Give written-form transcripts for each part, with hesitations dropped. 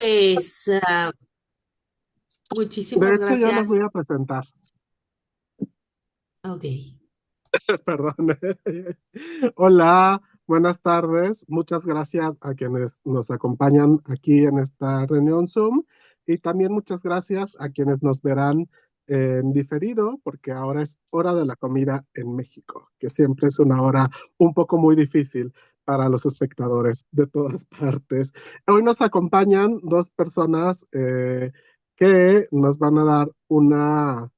Pues De muchísimas hecho, yo los voy a gracias. presentar. Ok. Perdón. Hola, buenas tardes. Muchas gracias a quienes nos acompañan aquí en esta reunión Zoom y también muchas gracias a quienes nos verán en diferido, porque ahora es hora de la comida en México, que siempre es una hora un poco muy difícil para los espectadores de todas partes. Hoy nos acompañan dos personas que nos van a dar una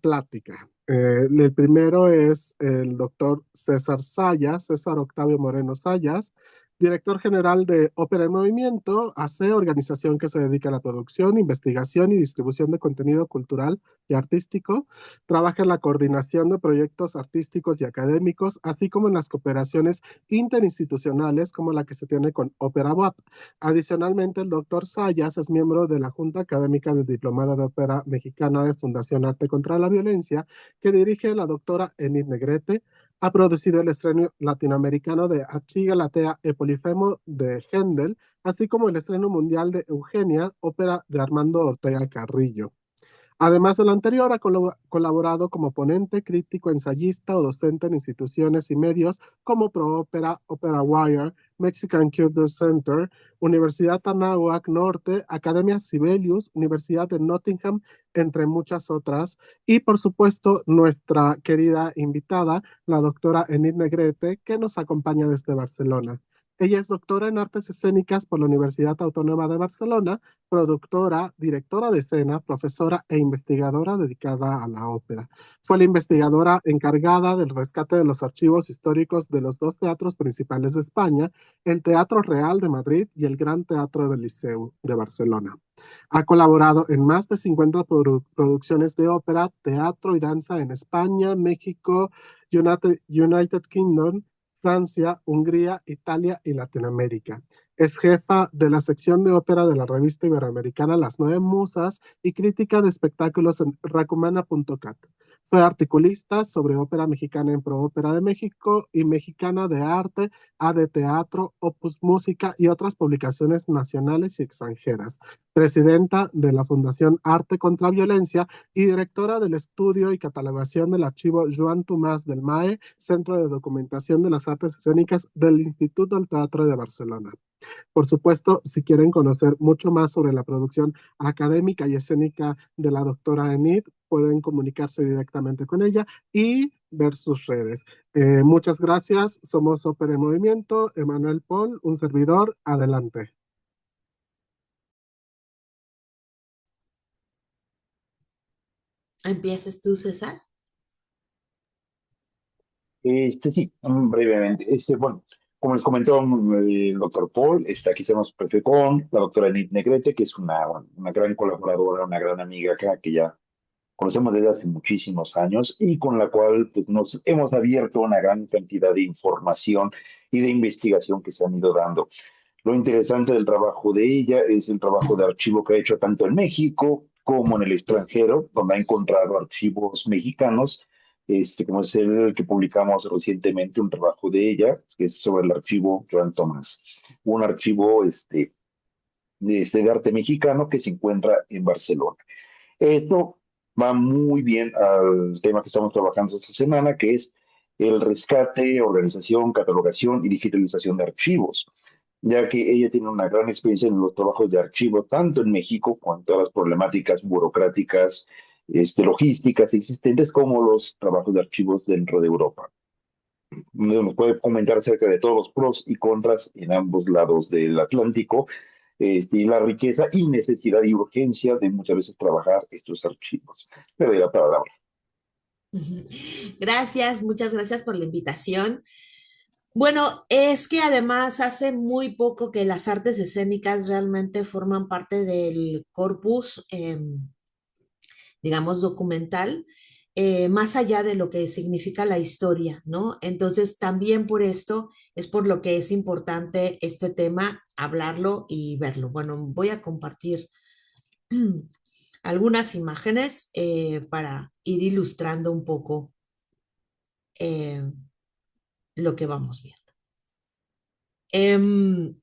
plática. El primero es el doctor César Sayas, César Octavio Moreno Sayas, director general de Ópera en Movimiento, ACE, organización que se dedica a la producción, investigación y distribución de contenido cultural y artístico. Trabaja en la coordinación de proyectos artísticos y académicos, así como en las cooperaciones interinstitucionales como la que se tiene con Ópera WAP. Adicionalmente, el doctor Sayas es miembro de la Junta Académica del Diplomado de Ópera Mexicana de Fundación Arte contra la Violencia, que dirige la doctora Enid Negrete. Ha producido el estreno latinoamericano de Achí Galatea e Polifemo de Händel, así como el estreno mundial de Eugenia, ópera de Armando Ortega Carrillo. Además de lo anterior, ha colaborado como ponente, crítico, ensayista o docente en instituciones y medios como ProOpera, Opera Wire, Mexican Culture Center, Universidad Anáhuac Norte, Academia Sibelius, Universidad de Nottingham, entre muchas otras. Y por supuesto, nuestra querida invitada, la doctora Enid Negrete, que nos acompaña desde Barcelona. Ella es doctora en artes escénicas por la Universidad Autónoma de Barcelona, productora, directora de escena, profesora e investigadora dedicada a la ópera. Fue la investigadora encargada del rescate de los archivos históricos de los dos teatros principales de España, el Teatro Real de Madrid y el Gran Teatro del Liceu de Barcelona. Ha colaborado en más de 50 producciones de ópera, teatro y danza en España, México, United Kingdom, Francia, Hungría, Italia y Latinoamérica. Es jefa de la sección de ópera de la revista iberoamericana Las Nueve Musas y crítica de espectáculos en racumana.cat. Fue articulista sobre ópera mexicana en ProÓpera de México y Mexicana de Arte, A de Teatro, Opus Música y otras publicaciones nacionales y extranjeras. Presidenta de la Fundación Arte contra Violencia y directora del estudio y catalogación del archivo Joan Tomàs del MAE, Centro de Documentación de las Artes Escénicas del Instituto del Teatro de Barcelona. Por supuesto, si quieren conocer mucho más sobre la producción académica y escénica de la doctora Enid, pueden comunicarse directamente con ella y ver sus redes. Muchas gracias. Somos Ópera en Movimiento. Emanuel Paul, un servidor. Adelante. ¿Empiezas tú, César? Sí, brevemente. Bueno, como les comentó el doctor Paul, aquí estamos con la doctora Enid Negrete, que es una gran colaboradora, una gran amiga que ya conocemos desde hace muchísimos años y con la cual pues, nos hemos abierto una gran cantidad de información y de investigación que se han ido dando. Lo interesante del trabajo de ella es el trabajo de archivo que ha hecho tanto en México como en el extranjero, donde ha encontrado archivos mexicanos, como es el que publicamos recientemente, un trabajo de ella, que es sobre el archivo Joan Tomás, un archivo de arte mexicano que se encuentra en Barcelona. Esto va muy bien al tema que estamos trabajando esta semana, que es el rescate, organización, catalogación y digitalización de archivos, ya que ella tiene una gran experiencia en los trabajos de archivo, tanto en México, con todas las problemáticas burocráticas, logísticas existentes, como los trabajos de archivos dentro de Europa. Nos puede comentar acerca de todos los pros y contras en ambos lados del Atlántico, y la riqueza y necesidad y urgencia de muchas veces trabajar estos archivos. Pero ya para la Gracias, muchas gracias por la invitación. Bueno, es que además hace muy poco que las artes escénicas realmente forman parte del corpus, digamos, documental, más allá de lo que significa la historia, ¿no? Entonces, también por esto es por lo que es importante este tema, hablarlo y verlo. Bueno, voy a compartir algunas imágenes para ir ilustrando un poco eh, lo que vamos viendo. Em,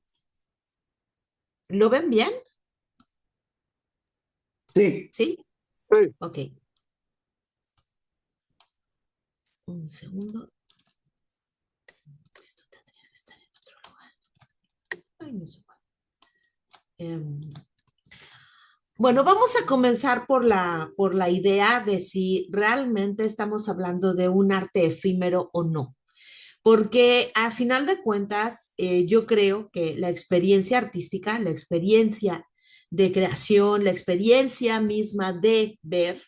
¿Lo ven bien? Sí, ¿Sí? Sí, Ok. Un segundo. Esto tendría que estar en otro lugar. Ay, no se puede. Bueno, vamos a comenzar por la idea de si realmente estamos hablando de un arte efímero o no. Porque a final de cuentas, yo creo que la experiencia artística, la experiencia de creación, la experiencia misma de ver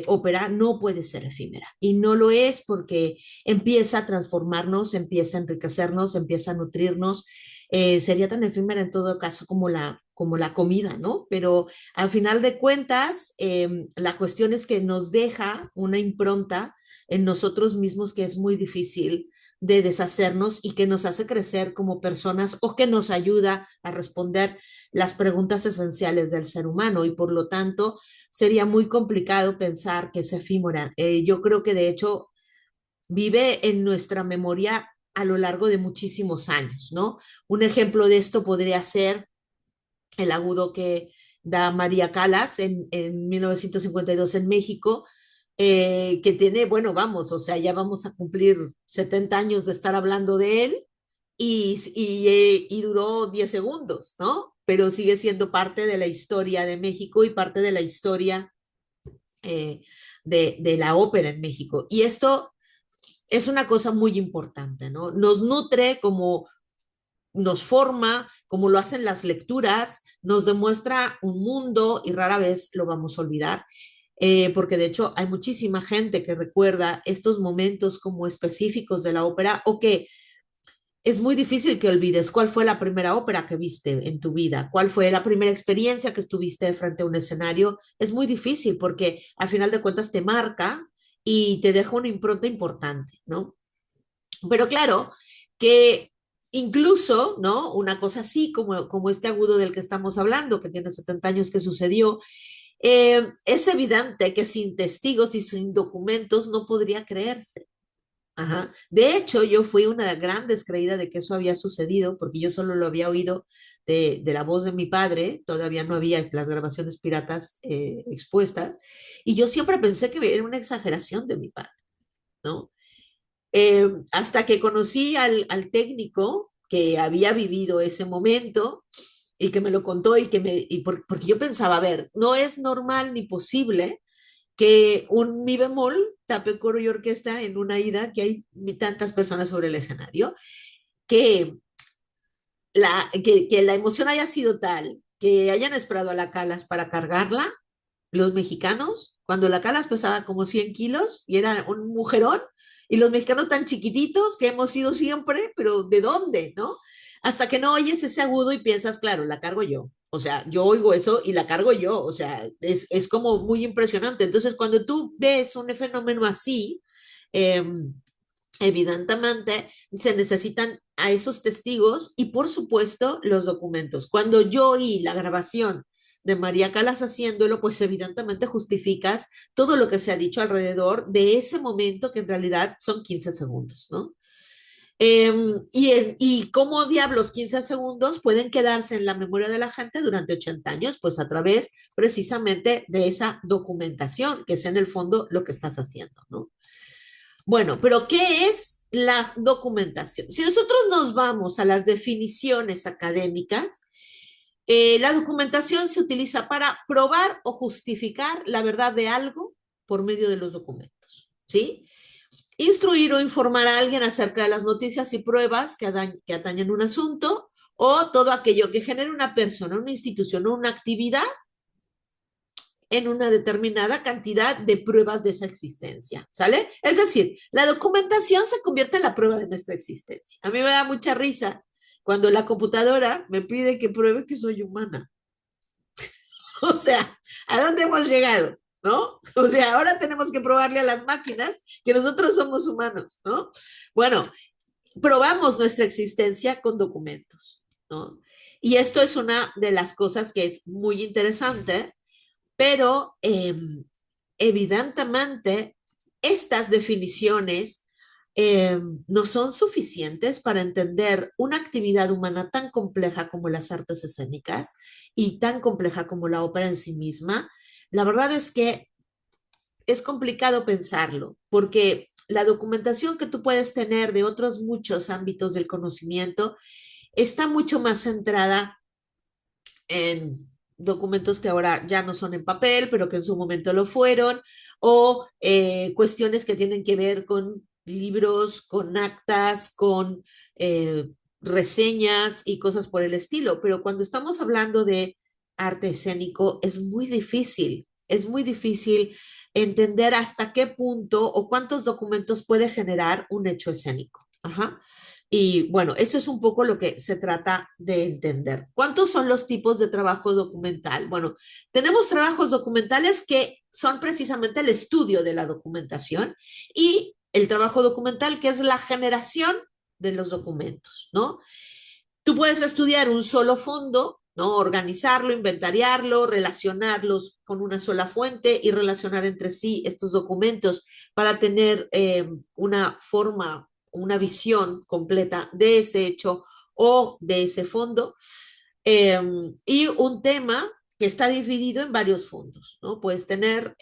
ópera no puede ser efímera. Y no lo es porque empieza a transformarnos, empieza a enriquecernos, empieza a nutrirnos. Sería tan efímera en todo caso como la comida, ¿no? Pero al final de cuentas, la cuestión es que nos deja una impronta en nosotros mismos que es muy difícil de deshacernos y que nos hace crecer como personas o que nos ayuda a responder las preguntas esenciales del ser humano y por lo tanto sería muy complicado pensar que es efímera. Yo creo que de hecho vive en nuestra memoria a lo largo de muchísimos años, ¿no? Un ejemplo de esto podría ser el agudo que da María Calas en 1952 en México, que tiene, bueno, vamos, o sea, ya vamos a cumplir 70 años de estar hablando de él y duró 10 segundos, ¿no? Pero sigue siendo parte de la historia de México y parte de la historia de la ópera en México. Y esto es una cosa muy importante, ¿no? Nos nutre como nos forma, como lo hacen las lecturas, nos demuestra un mundo y rara vez lo vamos a olvidar, porque de hecho hay muchísima gente que recuerda estos momentos como específicos de la ópera o que es muy difícil que olvides cuál fue la primera ópera que viste en tu vida, cuál fue la primera experiencia que estuviste frente a un escenario. Es muy difícil porque al final de cuentas te marca y te deja una impronta importante, ¿no? Pero claro que incluso, ¿no? Una cosa así como este agudo del que estamos hablando, que tiene 70 años que sucedió, es evidente que sin testigos y sin documentos no podría creerse. Ajá. De hecho, yo fui una gran descreída de que eso había sucedido, porque yo solo lo había oído de la voz de mi padre, todavía no había las grabaciones piratas expuestas, y yo siempre pensé que era una exageración de mi padre, ¿no? Hasta que conocí al técnico que había vivido ese momento y que me lo contó porque yo pensaba, a ver, no es normal ni posible que un mi bemol tape coro y orquesta en una ida que hay tantas personas sobre el escenario, que que la emoción haya sido tal que hayan esperado a la Calas para cargarla, los mexicanos, cuando la Calas pesaba como 100 kilos y era un mujerón, y los mexicanos tan chiquititos que hemos sido siempre, pero ¿de dónde, no? Hasta que no oyes ese agudo y piensas, claro, la cargo yo. O sea, yo oigo eso y la cargo yo. O sea, es como muy impresionante. Entonces, cuando tú ves un fenómeno así, eh, evidentemente se necesitan a esos testigos y por supuesto los documentos. Cuando yo oí la grabación de María Calas haciéndolo, pues evidentemente justificas todo lo que se ha dicho alrededor de ese momento que en realidad son 15 segundos, ¿no? Y cómo diablos 15 segundos pueden quedarse en la memoria de la gente durante 80 años, pues a través precisamente de esa documentación, que es en el fondo lo que estás haciendo, ¿no? Bueno, pero ¿qué es la documentación? Si nosotros nos vamos a las definiciones académicas, la documentación se utiliza para probar o justificar la verdad de algo por medio de los documentos, ¿sí? Instruir o informar a alguien acerca de las noticias y pruebas que atañen un asunto o todo aquello que genere una persona, una institución o una actividad en una determinada cantidad de pruebas de esa existencia, ¿sale? Es decir, la documentación se convierte en la prueba de nuestra existencia. A mí me da mucha risa cuando la computadora me pide que pruebe que soy humana. O sea, ¿a dónde hemos llegado? ¿No? O sea, ahora tenemos que probarle a las máquinas que nosotros somos humanos, ¿no? Bueno, probamos nuestra existencia con documentos, ¿no? Y esto es una de las cosas que es muy interesante, pero evidentemente estas definiciones no son suficientes para entender una actividad humana tan compleja como las artes escénicas y tan compleja como la ópera en sí misma. La verdad es que es complicado pensarlo, porque la documentación que tú puedes tener de otros muchos ámbitos del conocimiento está mucho más centrada en documentos que ahora ya no son en papel, pero que en su momento lo fueron, o cuestiones que tienen que ver con libros, con actas, con reseñas y cosas por el estilo. Pero cuando estamos hablando de arte escénico, es muy difícil entender hasta qué punto o cuántos documentos puede generar un hecho escénico. Ajá. Y bueno, eso es un poco lo que se trata de entender. ¿Cuántos son los tipos de trabajo documental? Bueno, tenemos trabajos documentales que son precisamente el estudio de la documentación y el trabajo documental que es la generación de los documentos, ¿no? Tú puedes estudiar un solo fondo, ¿no? Organizarlo, inventariarlo, relacionarlos con una sola fuente y relacionar entre sí estos documentos para tener una forma, una visión completa de ese hecho o de ese fondo. Eh, y un tema que está dividido en varios fondos, ¿no? Puedes tener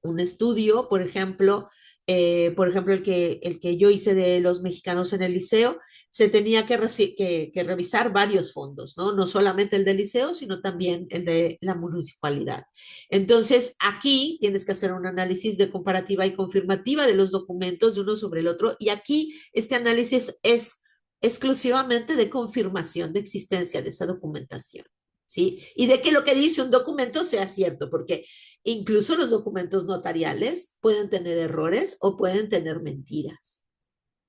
un estudio, por ejemplo el que yo hice de los mexicanos en el liceo, se tenía que revisar varios fondos, ¿no? No solamente el del liceo, sino también el de la municipalidad. Entonces, aquí tienes que hacer un análisis de comparativa y confirmativa de los documentos de uno sobre el otro, y aquí este análisis es exclusivamente de confirmación de existencia de esa documentación. ¿Sí? Y de que lo que dice un documento sea cierto, porque incluso los documentos notariales pueden tener errores o pueden tener mentiras,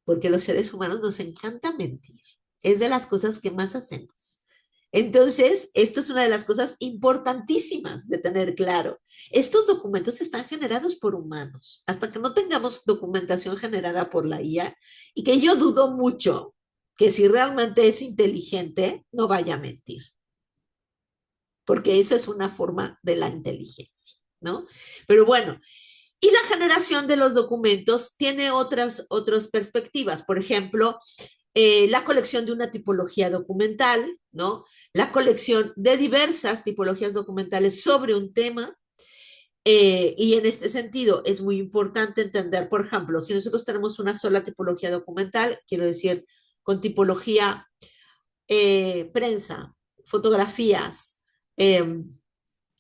porque los seres humanos nos encanta mentir. Es de las cosas que más hacemos. Entonces, esto es una de las cosas importantísimas de tener claro. Estos documentos están generados por humanos. Hasta que no tengamos documentación generada por la IA, y que yo dudo mucho que si realmente es inteligente, no vaya a mentir, porque eso es una forma de la inteligencia, ¿no? Pero bueno, y la generación de los documentos tiene otras perspectivas. Por ejemplo, la colección de una tipología documental, ¿no? La colección de diversas tipologías documentales sobre un tema. Y en este sentido es muy importante entender, por ejemplo, si nosotros tenemos una sola tipología documental, quiero decir, con tipología prensa, fotografías, eh,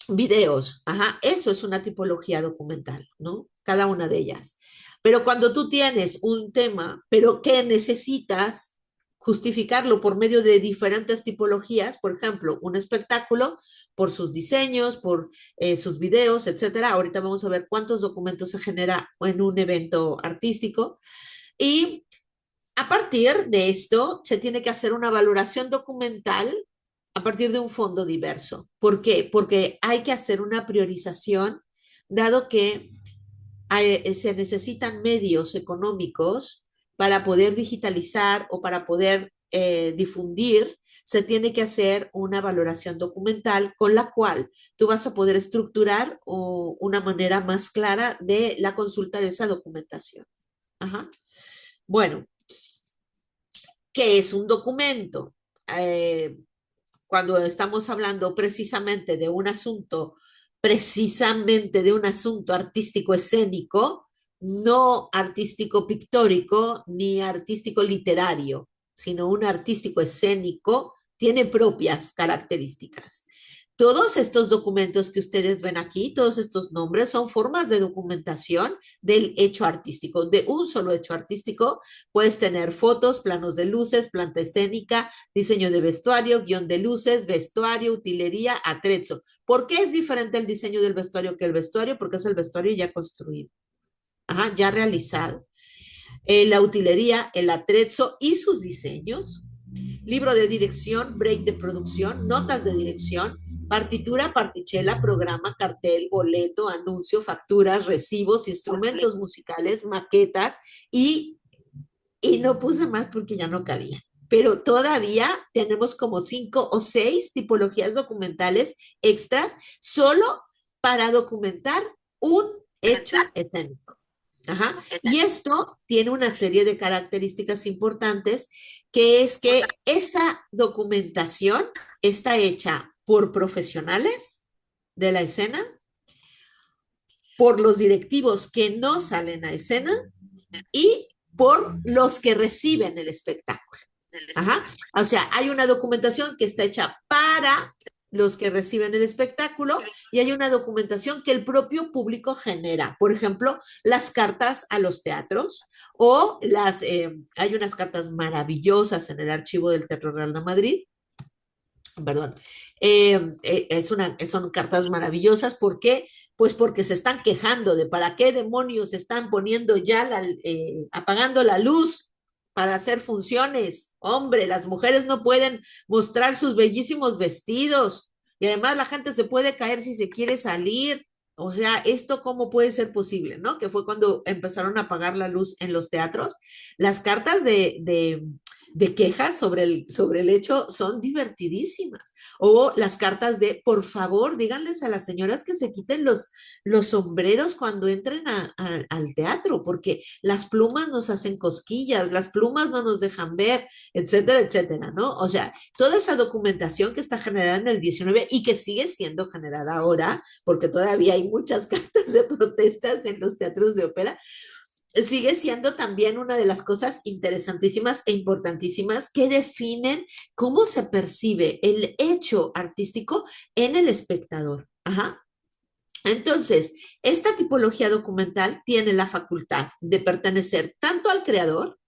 videos, ajá, eso es una tipología documental, ¿no? Cada una de ellas. Pero cuando tú tienes un tema, pero que necesitas justificarlo por medio de diferentes tipologías, por ejemplo, un espectáculo, por sus diseños, por sus videos, etcétera. Ahorita vamos a ver cuántos documentos se genera en un evento artístico. Y a partir de esto, se tiene que hacer una valoración documental a partir de un fondo diverso. ¿Por qué? Porque hay que hacer una priorización, dado que se necesitan medios económicos para poder digitalizar o para poder difundir. Se tiene que hacer una valoración documental con la cual tú vas a poder estructurar una manera más clara de la consulta de esa documentación. Ajá. Bueno, ¿qué es un documento? Eh, Cuando estamos hablando precisamente de un asunto artístico escénico, no artístico pictórico ni artístico literario, sino un artístico escénico, tiene propias características. Todos estos documentos que ustedes ven aquí, todos estos nombres son formas de documentación del hecho artístico, de un solo hecho artístico. Puedes tener fotos, planos de luces, planta escénica, diseño de vestuario, guión de luces, vestuario, utilería, atrezzo. ¿Por qué es diferente el diseño del vestuario que el vestuario? Porque es el vestuario ya construido, ajá, ya realizado. La utilería, el atrezzo y sus diseños, libro de dirección, break de producción, notas de dirección, partitura, partichela, programa, cartel, boleto, anuncio, facturas, recibos, instrumentos musicales, maquetas y, y no puse más porque ya no cabía. Pero todavía tenemos como 5 o 6 tipologías documentales extras solo para documentar un hecho escénico. Ajá. Y esto tiene una serie de características importantes, que es que esa documentación está hecha por profesionales de la escena, por los directivos que no salen a escena y por los que reciben el espectáculo. Ajá. O sea, hay una documentación que está hecha para los que reciben el espectáculo y hay una documentación que el propio público genera. Por ejemplo, las cartas a los teatros o hay unas cartas maravillosas en el archivo del Teatro Real de Madrid. Perdón, son cartas maravillosas. ¿Por qué? Pues porque se están quejando de para qué demonios están poniendo ya apagando la luz para hacer funciones. Hombre, las mujeres no pueden mostrar sus bellísimos vestidos y además la gente se puede caer si se quiere salir. O sea, ¿esto cómo puede ser posible, no? Que fue cuando empezaron a apagar la luz en los teatros. Las cartas de quejas sobre el hecho son divertidísimas. O las cartas de, por favor, díganles a las señoras que se quiten los sombreros cuando entren al teatro, porque las plumas nos hacen cosquillas, las plumas no nos dejan ver, etcétera, etcétera, ¿no? O sea, toda esa documentación que está generada en el 19 y que sigue siendo generada ahora, porque todavía hay muchas cartas de protestas en los teatros de ópera, sigue siendo también una de las cosas interesantísimas e importantísimas que definen cómo se percibe el hecho artístico en el espectador. Ajá. Entonces, esta tipología documental tiene la facultad de pertenecer tanto al creador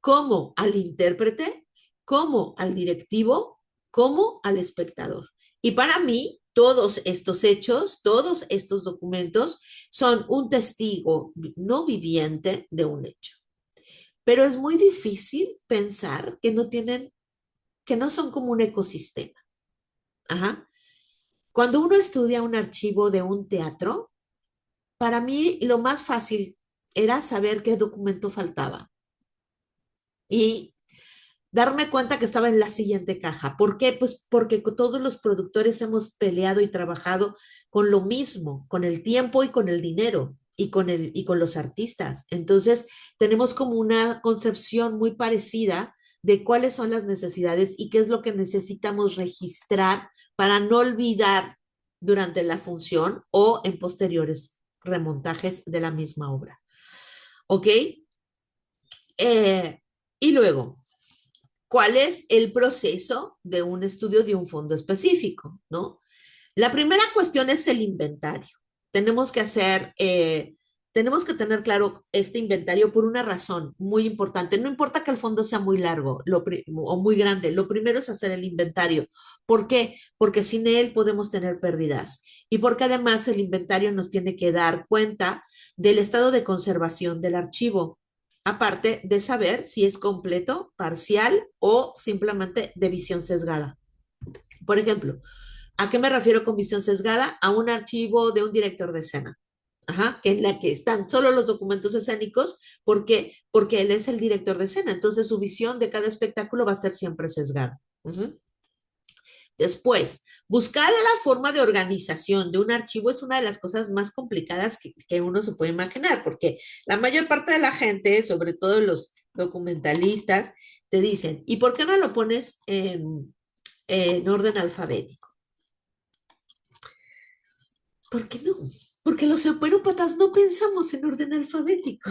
como al intérprete, como al directivo, como al espectador. Y para mí, todos estos hechos, todos estos documentos son un testigo no viviente de un hecho. Pero es muy difícil pensar que no son como un ecosistema. Ajá. Cuando uno estudia un archivo de un teatro, para mí lo más fácil era saber qué documento faltaba y darme cuenta que estaba en la siguiente caja. ¿Por qué? Pues porque todos los productores hemos peleado y trabajado con lo mismo, con el tiempo y con el dinero y con los artistas. Entonces, tenemos como una concepción muy parecida de cuáles son las necesidades y qué es lo que necesitamos registrar para no olvidar durante la función o en posteriores remontajes de la misma obra. ¿Ok? Y luego, ¿cuál es el proceso de un estudio de un fondo específico, ¿no? La primera cuestión es el inventario. Tenemos que tenemos que tener claro este inventario por una razón muy importante. No importa que el fondo sea muy largo o muy grande, lo primero es hacer el inventario. ¿Por qué? Porque sin él podemos tener pérdidas y porque además el inventario nos tiene que dar cuenta del estado de conservación del archivo, aparte de saber si es completo, parcial o simplemente de visión sesgada. Por ejemplo, ¿a qué me refiero con visión sesgada? A un archivo de un director de escena. Ajá, que en la que están solo los documentos escénicos, porque él es el director de escena, entonces su visión de cada espectáculo va a ser siempre sesgada. Después, buscar la forma de organización de un archivo es una de las cosas más complicadas que uno se puede imaginar, porque la mayor parte de la gente, sobre todo los documentalistas, te dicen, ¿y por qué no lo pones en orden alfabético? ¿Por qué no? Porque los operópatas no pensamos en orden alfabético.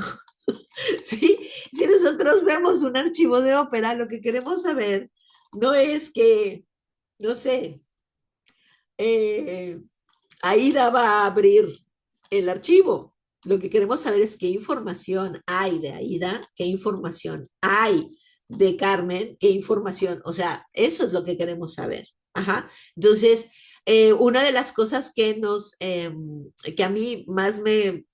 ¿Sí? Si nosotros vemos un archivo de ópera, lo que queremos saber no es que, no sé, eh, Aida va a abrir el archivo. Lo que queremos saber es qué información hay de Aida, qué información hay de Carmen, qué información, o sea, eso es lo que queremos saber. Ajá. Entonces, una de las cosas que a mí más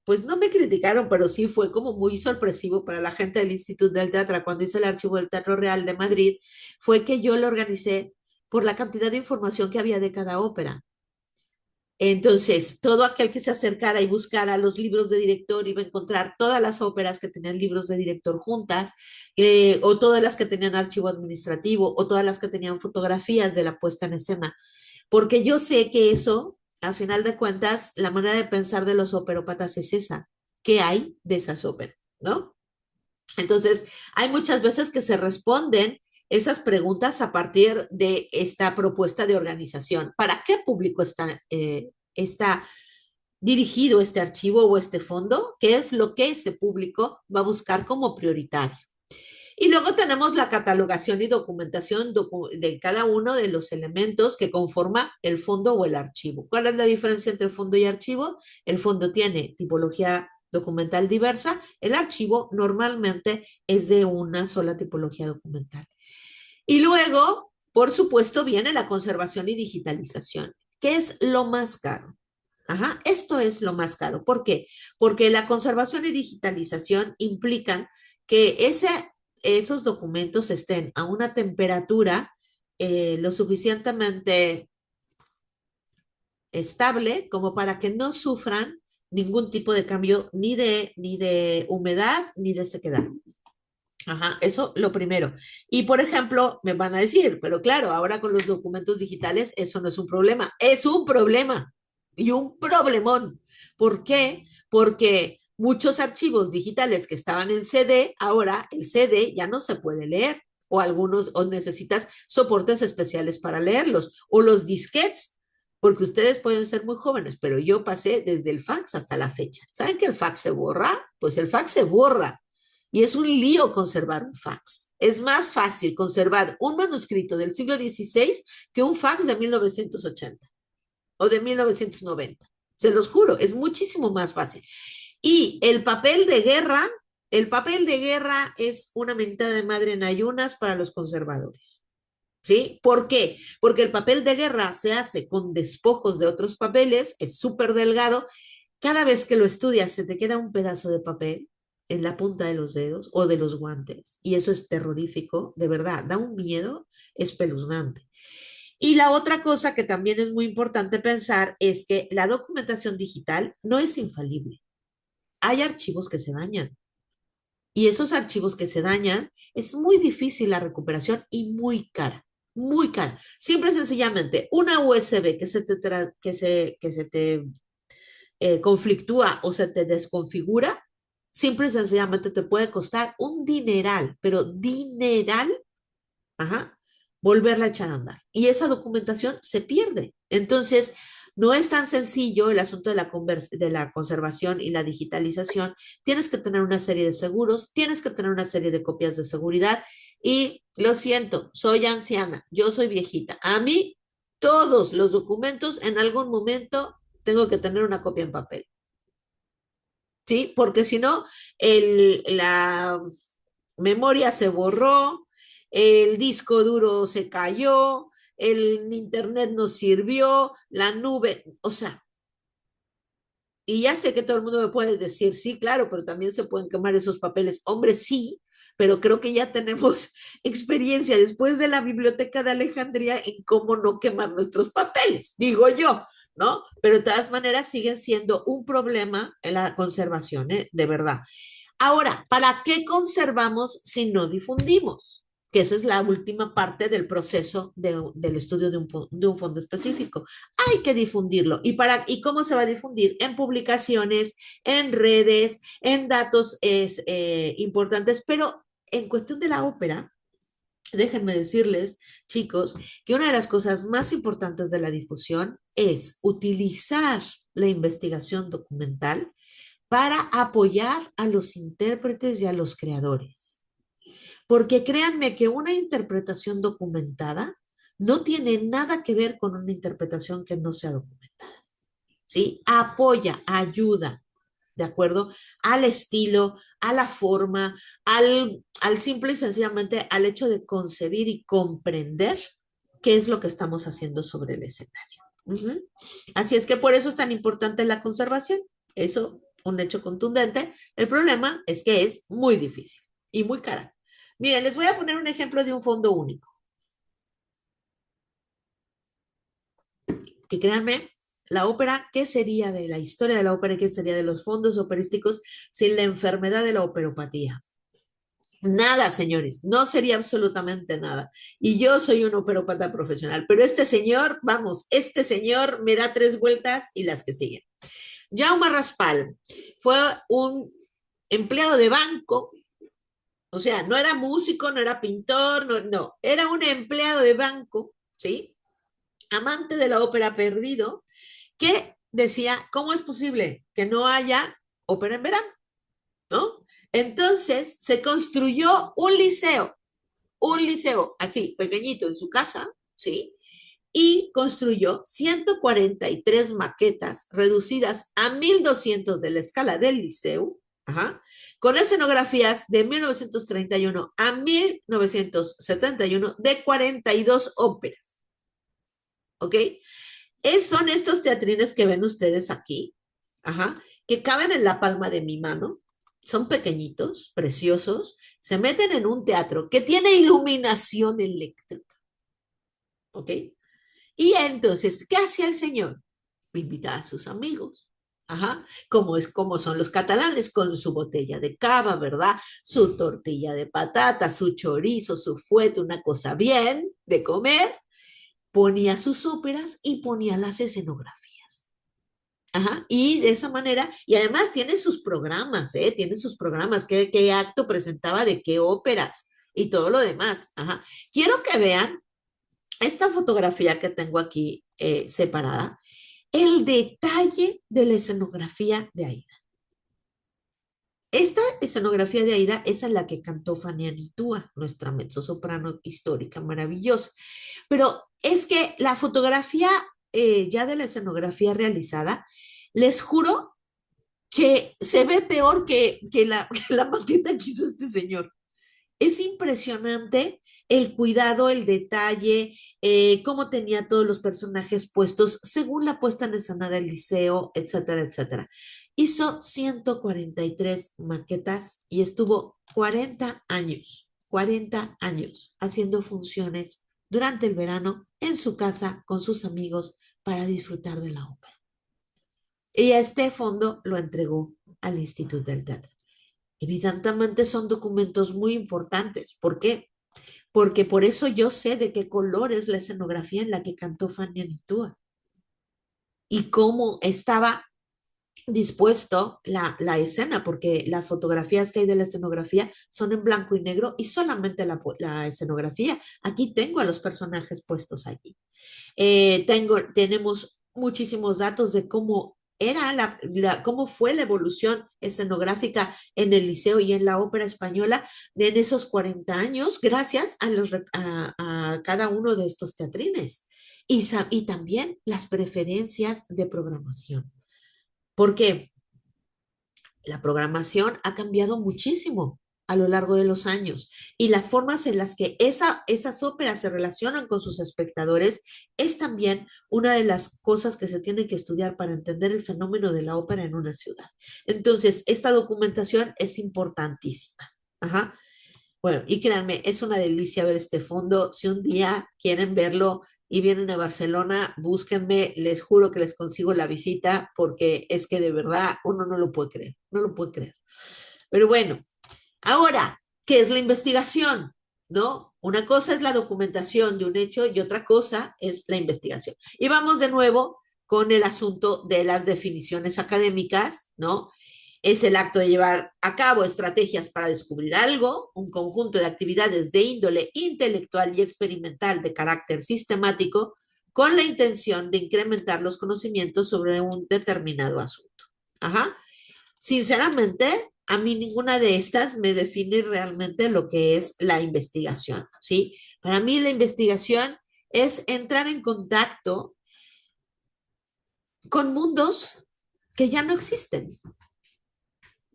pues no me criticaron, pero sí fue como muy sorpresivo para la gente del Instituto del Teatro cuando hice el archivo del Teatro Real de Madrid, fue que yo lo organicé por la cantidad de información que había de cada ópera. Entonces, todo aquel que se acercara y buscara los libros de director iba a encontrar todas las óperas que tenían libros de director juntas, o todas las que tenían archivo administrativo, o todas las que tenían fotografías de la puesta en escena. Porque yo sé que eso, a final de cuentas, la manera de pensar de los operópatas es esa. qué hay de esas óperas, ¿no? Entonces, hay muchas veces que se responden esas preguntas a partir de esta propuesta de organización. ¿Para qué público está dirigido este archivo o este fondo? ¿Qué es lo que ese público va a buscar como prioritario? Y luego tenemos la catalogación y documentación de cada uno de los elementos que conforma el fondo o el archivo. ¿Cuál es la diferencia entre fondo y archivo? El fondo tiene tipología documental diversa, el archivo normalmente es de una sola tipología documental. Y luego, por supuesto, viene la conservación y digitalización, que es lo más caro. Ajá, esto es lo más caro. ¿Por qué? Porque la conservación y digitalización implican que esos documentos estén a una temperatura lo suficientemente estable como para que no sufran ningún tipo de cambio ni de humedad ni de sequedad. Ajá, eso lo primero. Y por ejemplo, me van a decir, pero claro, ahora con los documentos digitales eso no es un problema, es un problema y un problemón. ¿Por qué? Porque muchos archivos digitales que estaban en CD, ahora el CD ya no se puede leer o algunos o necesitas soportes especiales para leerlos o los disquetes, porque ustedes pueden ser muy jóvenes, pero yo pasé desde el fax hasta la fecha. ¿Saben que el fax se borra? Pues el fax se borra. Y es un lío conservar un fax. Es más fácil conservar un manuscrito del siglo XVI que un fax de 1980 o de 1990. Se los juro, es muchísimo más fácil. Y el papel de guerra es una mentada de madre en ayunas para los conservadores. ¿Sí? ¿Por qué? Porque el papel de guerra se hace con despojos de otros papeles, es súper delgado. Cada vez que lo estudias se te queda un pedazo de papel en la punta de los dedos o de los guantes. Y eso es terrorífico, de verdad, da un miedo espeluznante. Y la otra cosa que también es muy importante pensar es que la documentación digital no es infalible. Hay archivos que se dañan. Y esos archivos que se dañan, es muy difícil la recuperación y muy cara. Muy cara. Simple y sencillamente, una USB que se te conflictúa o se te desconfigura, simple y sencillamente te puede costar un dineral, pero dineral, ajá, volverla a echar a andar. Y esa documentación se pierde. Entonces, no es tan sencillo el asunto de la conservación y la digitalización. Tienes que tener una serie de seguros, tienes que tener una serie de copias de seguridad. Y lo siento, soy anciana, yo soy viejita. A mí, todos los documentos en algún momento tengo que tener una copia en papel. ¿Sí? Porque si no, la memoria se borró, el disco duro se cayó, el internet no sirvió, la nube, o sea, y ya sé que todo el mundo me puede decir, sí, claro, pero también se pueden quemar esos papeles. Hombre, sí, pero creo que ya tenemos experiencia después de la Biblioteca de Alejandría en cómo no quemar nuestros papeles, digo yo, ¿no? Pero de todas maneras siguen siendo un problema en la conservación, ¿eh? De verdad. Ahora, ¿para qué conservamos si no difundimos? Que esa es la última parte del proceso del estudio de un fondo específico. Hay que difundirlo. ¿Y cómo se va a difundir? En publicaciones, en redes, en datos importantes, pero en cuestión de la ópera, déjenme decirles, chicos, que una de las cosas más importantes de la difusión es utilizar la investigación documental para apoyar a los intérpretes y a los creadores. Porque créanme que una interpretación documentada no tiene nada que ver con una interpretación que no sea documentada. ¿Sí? Apoya, ayuda, ¿de acuerdo? Al estilo, a la forma, al simple y sencillamente al hecho de concebir y comprender qué es lo que estamos haciendo sobre el escenario. Uh-huh. Así es que por eso es tan importante la conservación. Eso, un hecho contundente. El problema es que es muy difícil y muy cara. Miren, les voy a poner un ejemplo de un fondo único. Que créanme, la ópera, ¿qué sería de la historia de la ópera y qué sería de los fondos operísticos sin la enfermedad de la operopatía? Nada, señores, no sería absolutamente nada. Y yo soy un operópata profesional, pero este señor, vamos, este señor me da 3 vueltas y las que siguen. Jaume Raspal fue un empleado de banco, o sea, no era músico, no era pintor, no, era un empleado de banco, ¿sí? Amante de la ópera Perdido, que decía, ¿cómo es posible que no haya ópera en verano? ¿No? Entonces se construyó un liceo así, pequeñito en su casa, ¿sí? Y construyó 143 maquetas reducidas a 1200 de la escala del liceo, ajá, con escenografías de 1931 a 1971 de 42 óperas, ¿ok? Son estos teatrines que ven ustedes aquí, ajá, que caben en la palma de mi mano, son pequeñitos, preciosos, se meten en un teatro que tiene iluminación eléctrica, ¿ok? Y entonces, ¿qué hacía el señor? Invitar a sus amigos. Ajá, como son los catalanes, con su botella de cava, ¿verdad? Su tortilla de patata, su chorizo, su fuete, una cosa bien de comer. Ponía sus óperas y ponía las escenografías. Ajá, y de esa manera, y además tiene sus programas, ¿eh? Tiene sus programas, qué acto presentaba de qué óperas y todo lo demás. Ajá. Quiero que vean esta fotografía que tengo aquí separada, el detalle de la escenografía de Aida. Esta escenografía de Aida es en la que cantó Fania Nitua, nuestra mezzosoprano histórica maravillosa. Pero es que la fotografía ya de la escenografía realizada, les juro que se ve peor que la maqueta que hizo este señor. Es impresionante el cuidado, el detalle, cómo tenía todos los personajes puestos según la puesta en escena del liceo, etcétera, etcétera. Hizo 143 maquetas y estuvo 40 años haciendo funciones durante el verano en su casa con sus amigos para disfrutar de la ópera. Y este fondo lo entregó al Instituto del Teatro. Evidentemente son documentos muy importantes. ¿Por qué? Porque por eso yo sé de qué color es la escenografía en la que cantó Fania Nitua y cómo estaba dispuesto la escena, porque las fotografías que hay de la escenografía son en blanco y negro y solamente la escenografía. Aquí tengo a los personajes puestos allí. Tenemos muchísimos datos de cómo era cómo fue la evolución escenográfica en el liceo y en la ópera española en esos 40 años, gracias a cada uno de estos teatrines. Y también las preferencias de programación. Porque la programación ha cambiado muchísimo a lo largo de los años y las formas en las que esas óperas se relacionan con sus espectadores es también una de las cosas que se tiene que estudiar para entender el fenómeno de la ópera en una ciudad. Entonces, esta documentación es importantísima. Ajá. Bueno, y créanme, es una delicia ver este fondo. Si un día quieren verlo y vienen a Barcelona, búsquenme, les juro que les consigo la visita porque es que de verdad uno no lo puede creer, no lo puede creer. Pero bueno, ahora, ¿qué es la investigación? ¿No? Una cosa es la documentación de un hecho y otra cosa es la investigación. Y vamos de nuevo con el asunto de las definiciones académicas, ¿no? Es el acto de llevar a cabo estrategias para descubrir algo, un conjunto de actividades de índole intelectual y experimental de carácter sistemático con la intención de incrementar los conocimientos sobre un determinado asunto. Ajá. Sinceramente, a mí ninguna de estas me define realmente lo que es la investigación, ¿sí? Para mí la investigación es entrar en contacto con mundos que ya no existen,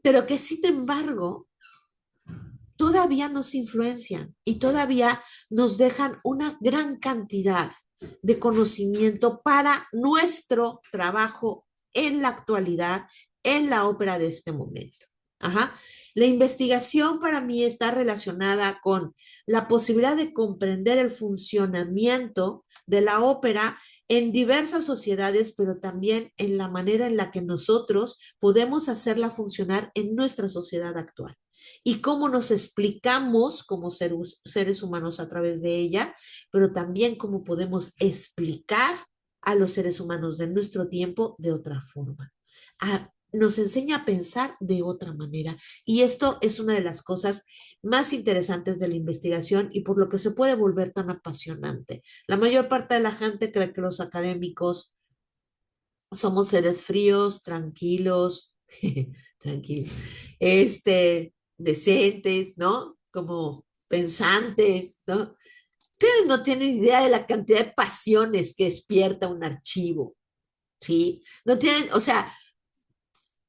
pero que sin embargo todavía nos influencian y todavía nos dejan una gran cantidad de conocimiento para nuestro trabajo en la actualidad, en la ópera de este momento. Ajá. La investigación para mí está relacionada con la posibilidad de comprender el funcionamiento de la ópera en diversas sociedades, pero también en la manera en la que nosotros podemos hacerla funcionar en nuestra sociedad actual y cómo nos explicamos como seres humanos a través de ella, pero también cómo podemos explicar a los seres humanos de nuestro tiempo de otra forma. Nos enseña a pensar de otra manera. Y esto es una de las cosas más interesantes de la investigación y por lo que se puede volver tan apasionante. La mayor parte de la gente cree que los académicos somos seres fríos, tranquilos, tranquilos, decentes, ¿no? Como pensantes, ¿no? Ustedes no tienen idea de la cantidad de pasiones que despierta un archivo, ¿sí? No tienen, o sea,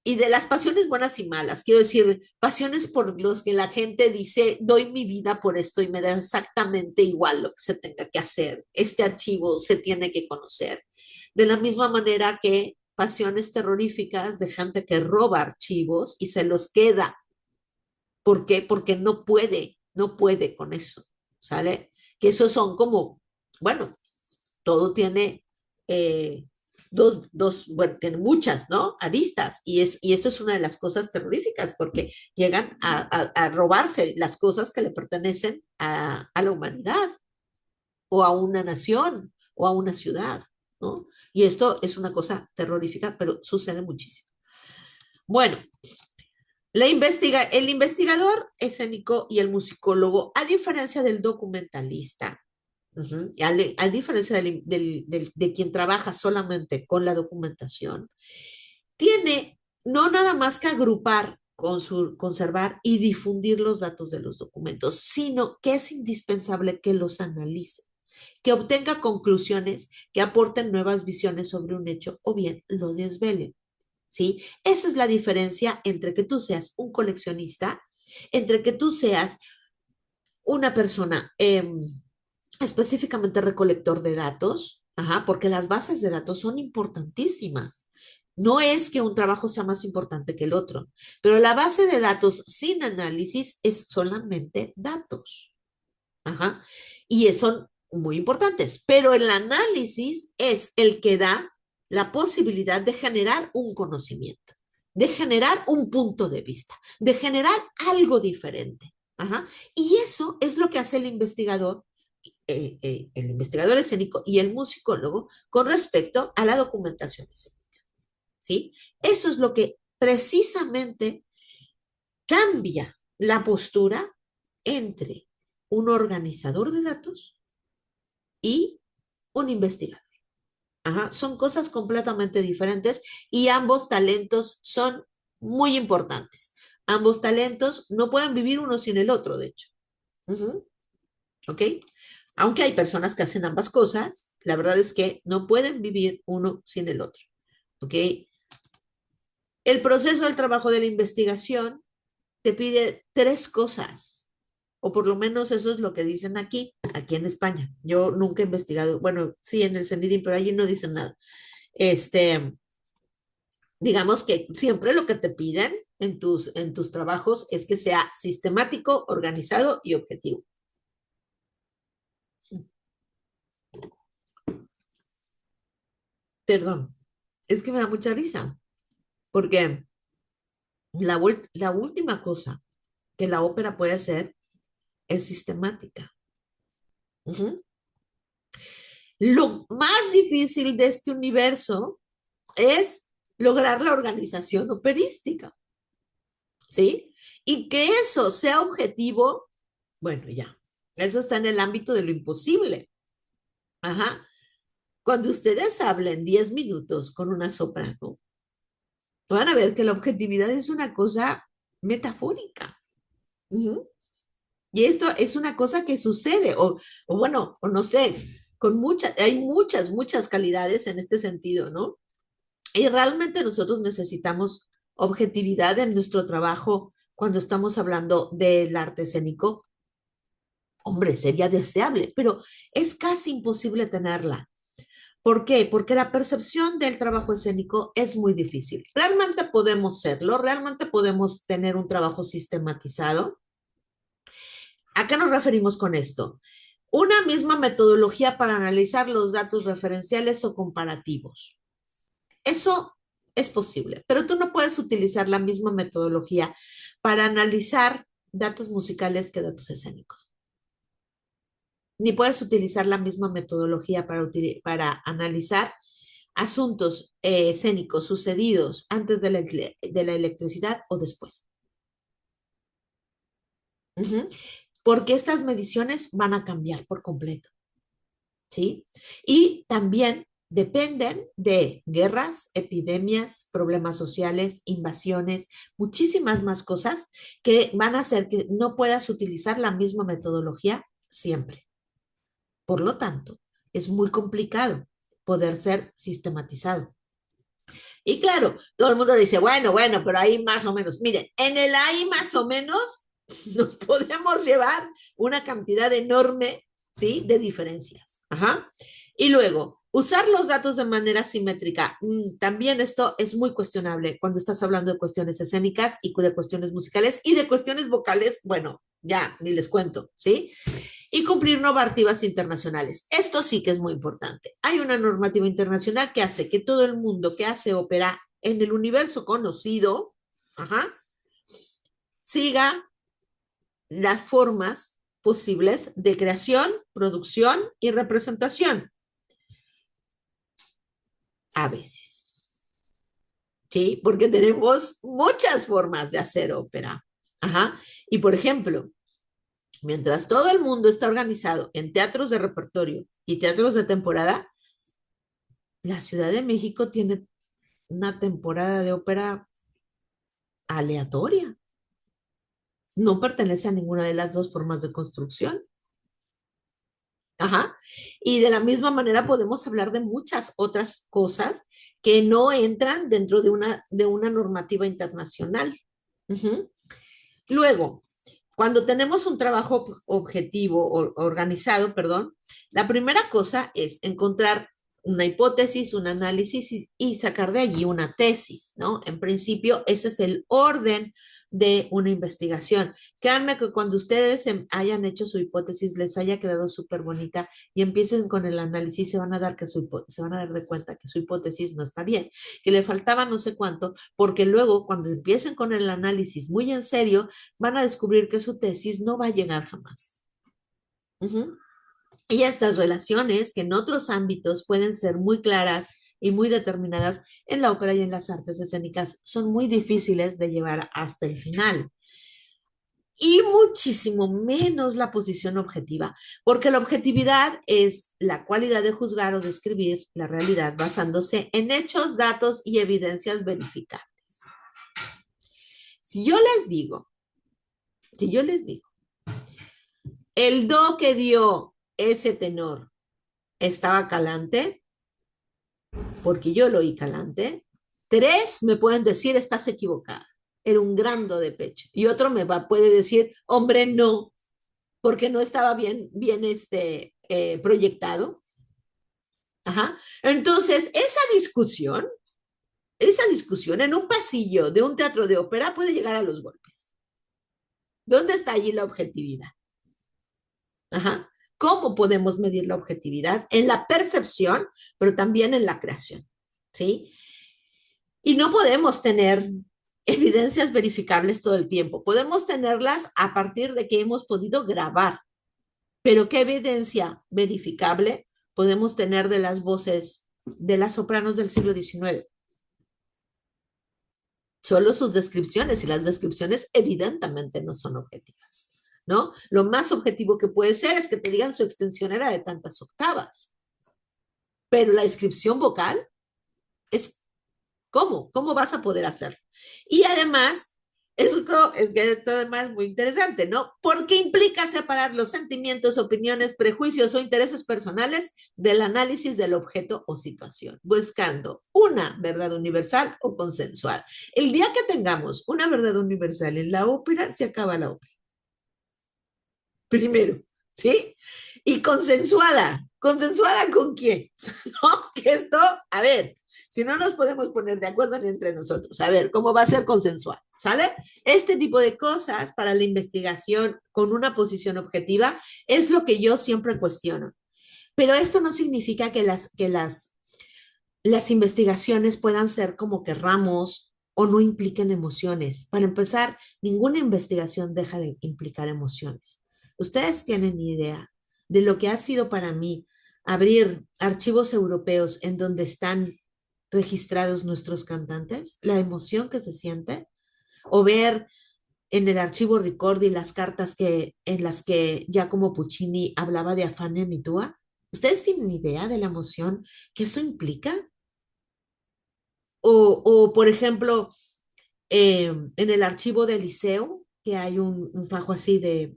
y de las pasiones buenas y malas, quiero decir, pasiones por los que la gente dice, doy mi vida por esto y me da exactamente igual lo que se tenga que hacer. Este archivo se tiene que conocer. De la misma manera que pasiones terroríficas de gente que roba archivos y se los queda. ¿Por qué? Porque no puede con eso, ¿sale? Que esos son como, bueno, todo tiene bueno, tiene muchas, ¿no? Aristas, y eso es una de las cosas terroríficas, porque llegan a robarse las cosas que le pertenecen a la humanidad, o a una nación, o a una ciudad, ¿no? Y esto es una cosa terrorífica, pero sucede muchísimo. Bueno, el investigador escénico y el musicólogo, a diferencia del documentalista, a diferencia de quien trabaja solamente con la documentación, tiene no nada más que agrupar, conservar y difundir los datos de los documentos, sino que es indispensable que los analice, que obtenga conclusiones que aporten nuevas visiones sobre un hecho o bien lo desvelen. ¿Sí? Esa es la diferencia entre que tú seas un coleccionista, entre que tú seas una persona específicamente recolector de datos, ajá, porque las bases de datos son importantísimas. No es que un trabajo sea más importante que el otro, pero la base de datos sin análisis es solamente datos. Ajá. Y son muy importantes, pero el análisis es el que da la posibilidad de generar un conocimiento, de generar un punto de vista, de generar algo diferente. Ajá. Y eso es lo que hace el investigador escénico y el musicólogo con respecto a la documentación escénica. ¿Sí? Eso es lo que precisamente cambia la postura entre un organizador de datos y un investigador. Ajá, son cosas completamente diferentes y ambos talentos son muy importantes. Ambos talentos no pueden vivir uno sin el otro, de hecho. Uh-huh. ¿Ok? Aunque hay personas que hacen ambas cosas, la verdad es que no pueden vivir uno sin el otro. ¿Ok? El proceso del trabajo de la investigación te pide tres cosas, o por lo menos eso es lo que dicen aquí en España. Yo nunca he investigado, bueno, sí en el CENIDIM, pero allí no dicen nada. Este, digamos que siempre lo que te piden en tus trabajos es que sea sistemático, organizado y objetivo. Perdón, es que me da mucha risa, porque la última cosa que la ópera puede hacer es sistemática. Uh-huh. Lo más difícil de este universo es lograr la organización operística, ¿sí? Y que eso sea objetivo, bueno, ya, eso está en el ámbito de lo imposible. Ajá. Cuando ustedes hablen 10 minutos con una soprano, van a ver que la objetividad es una cosa metafórica. Uh-huh. Y esto es una cosa que sucede, o bueno, o no sé, hay muchas calidades en este sentido, ¿no? Y realmente nosotros necesitamos objetividad en nuestro trabajo cuando estamos hablando del arte escénico. Hombre, sería deseable, pero es casi imposible tenerla. ¿Por qué? Porque la percepción del trabajo escénico es muy difícil. Realmente podemos serlo, realmente podemos tener un trabajo sistematizado. ¿A qué nos referimos con esto? Una misma metodología para analizar los datos referenciales o comparativos. Eso es posible, pero tú no puedes utilizar la misma metodología para analizar datos musicales que datos escénicos. Ni puedes utilizar la misma metodología para analizar asuntos escénicos sucedidos antes de la electricidad o después. Ujú. Porque estas mediciones van a cambiar por completo, ¿sí? Y también dependen de guerras, epidemias, problemas sociales, invasiones, muchísimas más cosas que van a hacer que no puedas utilizar la misma metodología siempre. Por lo tanto, es muy complicado poder ser sistematizado. Y claro, todo el mundo dice, bueno, pero ahí más o menos. Miren, en el ahí más o menos nos podemos llevar una cantidad enorme, ¿sí? De diferencias. Ajá. Y luego, usar los datos de manera simétrica. También esto es muy cuestionable cuando estás hablando de cuestiones escénicas y de cuestiones musicales y de cuestiones vocales. Bueno, ya, ni les cuento, ¿sí? Y cumplir normativas internacionales. Esto sí que es muy importante. Hay una normativa internacional que hace que todo el mundo que hace ópera en el universo conocido, ajá, siga las formas posibles de creación, producción y representación. A veces, ¿sí? Porque tenemos muchas formas de hacer ópera. Ajá. Y por ejemplo, mientras todo el mundo está organizado en teatros de repertorio y teatros de temporada, la Ciudad de México tiene una temporada de ópera aleatoria. No pertenece a ninguna de las dos formas de construcción. Ajá. Y de la misma manera podemos hablar de muchas otras cosas que no entran dentro de una normativa internacional. Uh-huh. Luego, cuando tenemos un trabajo objetivo o organizado, perdón, la primera cosa es encontrar una hipótesis, un análisis y sacar de allí una tesis, ¿no? En principio, ese es el orden de una investigación. Créanme que cuando ustedes hayan hecho su hipótesis, les haya quedado súper bonita y empiecen con el análisis, se van a dar de cuenta que su hipótesis no está bien, que le faltaba no sé cuánto, porque luego cuando empiecen con el análisis muy en serio, van a descubrir que su tesis no va a llegar jamás. Uh-huh. Y estas relaciones que en otros ámbitos pueden ser muy claras y muy determinadas, en la ópera y en las artes escénicas son muy difíciles de llevar hasta el final. Y muchísimo menos la posición objetiva, porque la objetividad es la cualidad de juzgar o describir la realidad basándose en hechos, datos y evidencias verificables. Si yo les digo, el do que dio ese tenor estaba calante, porque yo lo oí calante, 3 me pueden decir, estás equivocada, era un gran do de pecho. Y otro puede decir, hombre, no, porque no estaba bien proyectado. Ajá. Entonces, esa discusión en un pasillo de un teatro de ópera puede llegar a los golpes. ¿Dónde está allí la objetividad? Ajá. ¿Cómo podemos medir la objetividad? En la percepción, pero también en la creación, ¿sí? Y no podemos tener evidencias verificables todo el tiempo. Podemos tenerlas a partir de que hemos podido grabar. Pero ¿qué evidencia verificable podemos tener de las voces de las sopranos del siglo XIX? Solo sus descripciones, y las descripciones evidentemente no son objetivas, ¿no? Lo más objetivo que puede ser es que te digan su extensión era de tantas octavas. Pero la descripción vocal es ¿cómo vas a poder hacerlo? Y además, esto es muy interesante, ¿no? Porque implica separar los sentimientos, opiniones, prejuicios o intereses personales del análisis del objeto o situación, buscando una verdad universal o consensuada. El día que tengamos una verdad universal en la ópera, se acaba la ópera. Primero, ¿sí? Y consensuada. ¿Consensuada con quién? ¿No? Que esto, a ver, si no nos podemos poner de acuerdo ni entre nosotros, a ver, ¿cómo va a ser consensual? ¿Sale? Este tipo de cosas para la investigación con una posición objetiva es lo que yo siempre cuestiono. Pero esto no significa que las investigaciones puedan ser como querramos o no impliquen emociones. Para empezar, ninguna investigación deja de implicar emociones. Ustedes tienen idea de lo que ha sido para mí abrir archivos europeos en donde están registrados nuestros cantantes, la emoción que se siente, o ver en el archivo Ricordi las cartas en las que Giacomo Puccini hablaba de Afania Nitua. ¿Ustedes tienen idea de la emoción que eso implica? O por ejemplo, en el archivo del Liceo, que hay un fajo así de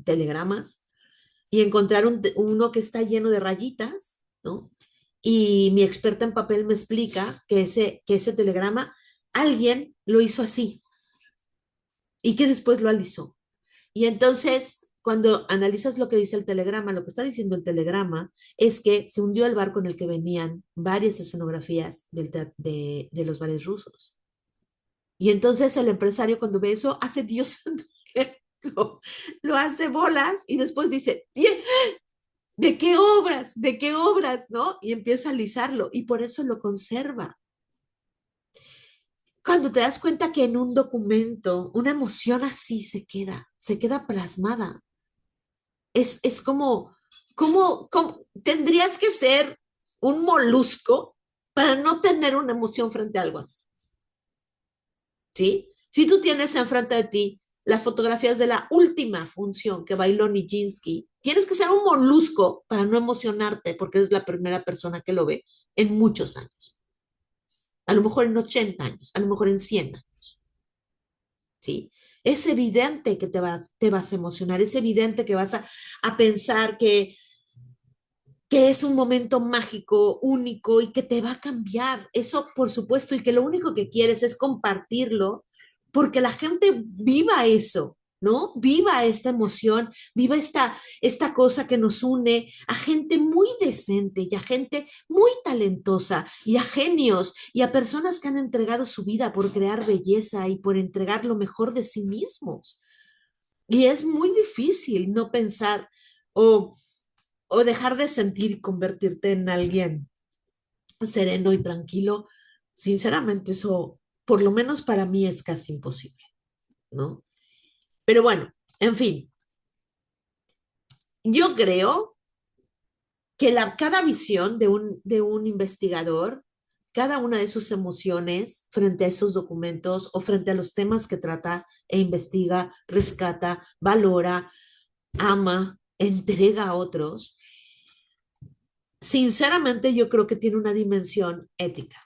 telegramas, y encontrar uno que está lleno de rayitas, ¿no? Y mi experta en papel me explica que ese telegrama alguien lo hizo así y que después lo alisó. Y entonces, cuando analizas lo que dice el telegrama, lo que está diciendo el telegrama es que se hundió el barco en el que venían varias escenografías de los bares rusos. Y entonces el empresario cuando ve eso hace Dios lo hace bolas y después dice, ¿de qué obras? ¿De qué obras? ¿No? Y empieza a alisarlo y por eso lo conserva. Cuando te das cuenta que en un documento una emoción así se queda plasmada. Es como, tendrías que ser un molusco para no tener una emoción frente a algo así. ¿Sí? Si tú tienes enfrente de ti las fotografías de la última función que bailó Nijinsky, tienes que ser un molusco para no emocionarte porque eres la primera persona que lo ve en muchos años. A lo mejor en 80 años, a lo mejor en 100 años. ¿Sí? Es evidente que te vas a emocionar, es evidente que vas a pensar que es un momento mágico, único y que te va a cambiar. Eso, por supuesto, y que lo único que quieres es compartirlo porque la gente viva eso, ¿no? Viva esta emoción, viva esta cosa que nos une a gente muy decente y a gente muy talentosa y a genios y a personas que han entregado su vida por crear belleza y por entregar lo mejor de sí mismos. Y es muy difícil no pensar o, o dejar de sentir y convertirte en alguien sereno y tranquilo. Sinceramente, eso, por lo menos para mí, es casi imposible, ¿no? Pero bueno, en fin, yo creo que cada visión de un investigador, cada una de sus emociones frente a esos documentos o frente a los temas que trata e investiga, rescata, valora, ama, entrega a otros, sinceramente yo creo que tiene una dimensión ética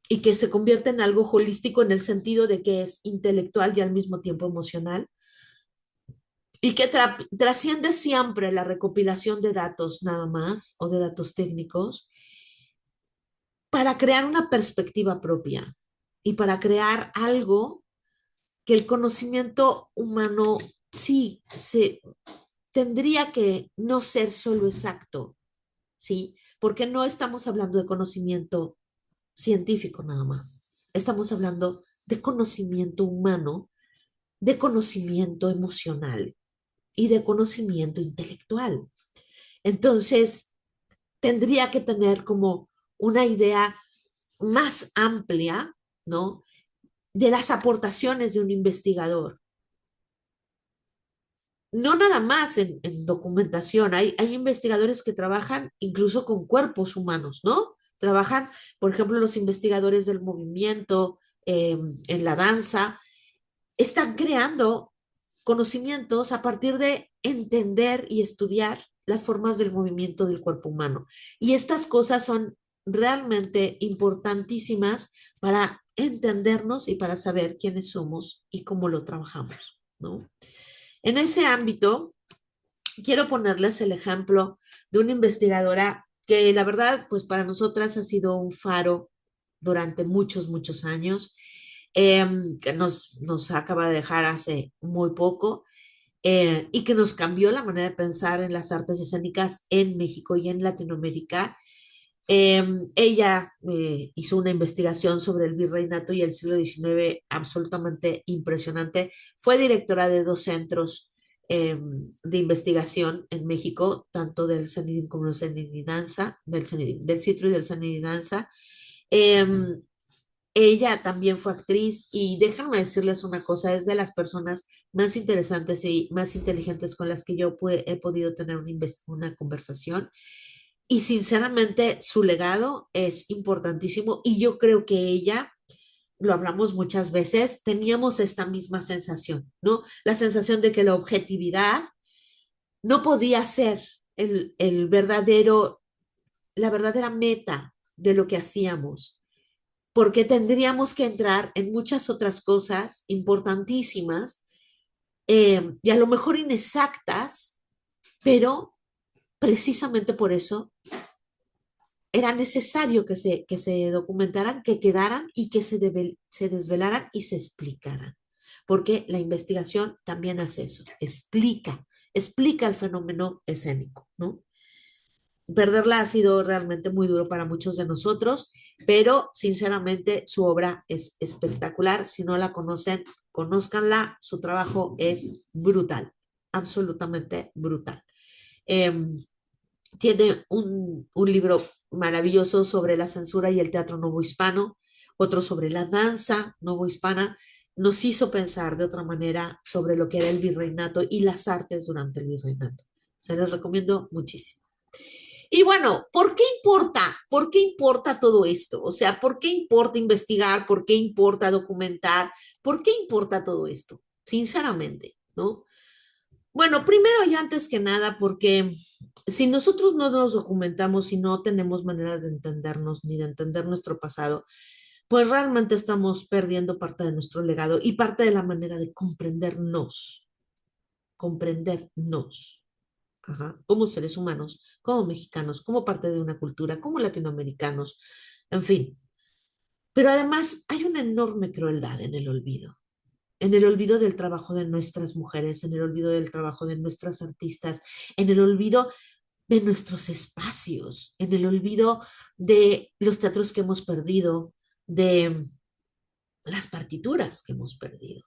y que se convierte en algo holístico en el sentido de que es intelectual y al mismo tiempo emocional y que trasciende siempre la recopilación de datos nada más o de datos técnicos para crear una perspectiva propia y para crear algo que el conocimiento humano sí se tendría que no ser solo exacto, ¿sí? Porque no estamos hablando de conocimiento científico nada más. Estamos hablando de conocimiento humano, de conocimiento emocional y de conocimiento intelectual. Entonces, tendría que tener como una idea más amplia, ¿no? De las aportaciones de un investigador. No nada más en documentación, hay investigadores que trabajan incluso con cuerpos humanos, ¿no? Trabajan, por ejemplo, los investigadores del movimiento en la danza, están creando conocimientos a partir de entender y estudiar las formas del movimiento del cuerpo humano. Y estas cosas son realmente importantísimas para entendernos y para saber quiénes somos y cómo lo trabajamos, ¿no? En ese ámbito, quiero ponerles el ejemplo de una investigadora que la verdad, pues para nosotras ha sido un faro durante muchos, muchos años, que nos acaba de dejar hace muy poco y que nos cambió la manera de pensar en las artes escénicas en México y en Latinoamérica. Ella hizo una investigación sobre el virreinato y el siglo XIX absolutamente impresionante. Fue directora de dos centros de investigación en México, tanto del CENIDIM como del CENIDIDANZA, del CITRO y del CENIDIDANZA. Eh, Ella también fue actriz y déjenme decirles una cosa, es de las personas más interesantes y más inteligentes con las que yo he podido tener una conversación. Y sinceramente su legado es importantísimo y yo creo que ella, lo hablamos muchas veces, teníamos esta misma sensación, ¿no? La sensación de que la objetividad no podía ser el verdadero, la verdadera meta de lo que hacíamos, porque tendríamos que entrar en muchas otras cosas importantísimas y a lo mejor inexactas, pero precisamente por eso era necesario que se documentaran, que quedaran y que se desvelaran y se explicaran. Porque la investigación también hace eso, explica el fenómeno escénico, ¿no? Perderla ha sido realmente muy duro para muchos de nosotros, pero sinceramente su obra es espectacular. Si no la conocen, conózcanla. Su trabajo es brutal, absolutamente brutal. Eh, Tiene un libro maravilloso sobre la censura y el teatro novohispano, otro sobre la danza novohispana. Nos hizo pensar de otra manera sobre lo que era el virreinato y las artes durante el virreinato. Se les recomiendo muchísimo. Y bueno, ¿por qué importa? ¿Por qué importa todo esto? O sea, ¿por qué importa investigar? ¿Por qué importa documentar? ¿Por qué importa todo esto? Sinceramente, ¿no? Bueno, primero y antes que nada, porque si nosotros no nos documentamos y no tenemos manera de entendernos ni de entender nuestro pasado, pues realmente estamos perdiendo parte de nuestro legado y parte de la manera de comprendernos, ajá, como seres humanos, como mexicanos, como parte de una cultura, como latinoamericanos, en fin. Pero además hay una enorme crueldad en el olvido del trabajo de nuestras mujeres, en el olvido del trabajo de nuestras artistas, en el olvido de nuestros espacios, en el olvido de los teatros que hemos perdido, de las partituras que hemos perdido.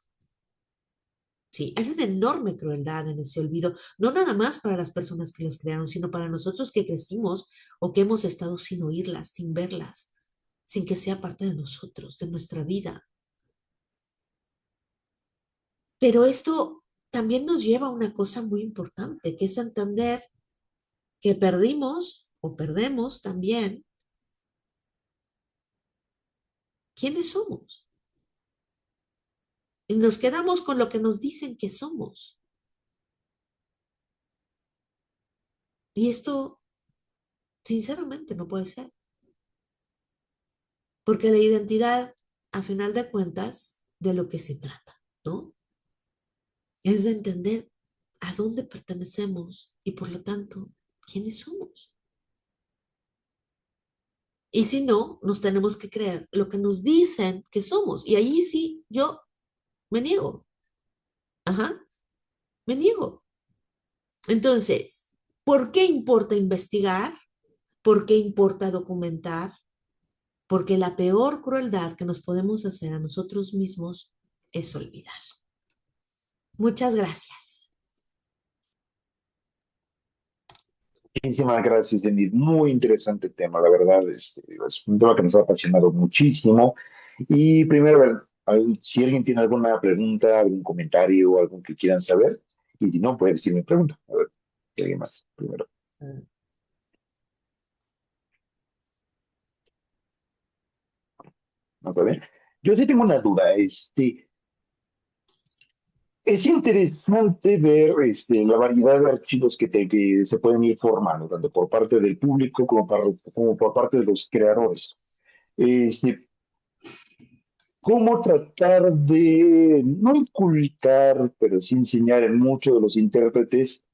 Sí, hay una enorme crueldad en ese olvido, no nada más para las personas que los crearon, sino para nosotros que crecimos o que hemos estado sin oírlas, sin verlas, sin que sea parte de nosotros, de nuestra vida. Pero esto también nos lleva a una cosa muy importante, que es entender que perdimos o perdemos también quiénes somos. Y nos quedamos con lo que nos dicen que somos. Y esto, sinceramente, no puede ser. Porque la identidad, a final de cuentas, de lo que se trata, ¿no? Es de entender a dónde pertenecemos y, por lo tanto, quiénes somos. Y si no, nos tenemos que creer lo que nos dicen que somos. Y ahí sí, yo me niego. Ajá, me niego. Entonces, ¿por qué importa investigar? ¿Por qué importa documentar? Porque la peor crueldad que nos podemos hacer a nosotros mismos es olvidar. Muchas gracias. Muchísimas gracias, Denis. Muy interesante tema, la verdad. Es un tema que nos ha apasionado muchísimo. Y primero, a ver, si alguien tiene alguna pregunta, algún comentario, algo que quieran saber, y si no, puede decirme pregunta. A ver, si alguien más, primero. ¿No está bien? Yo sí tengo una duda. Es interesante ver la variedad de archivos que se pueden ir formando, tanto por parte del público como por parte de los creadores. Este, ¿Cómo tratar de no inculcar, pero sí enseñar en muchos de los intérpretes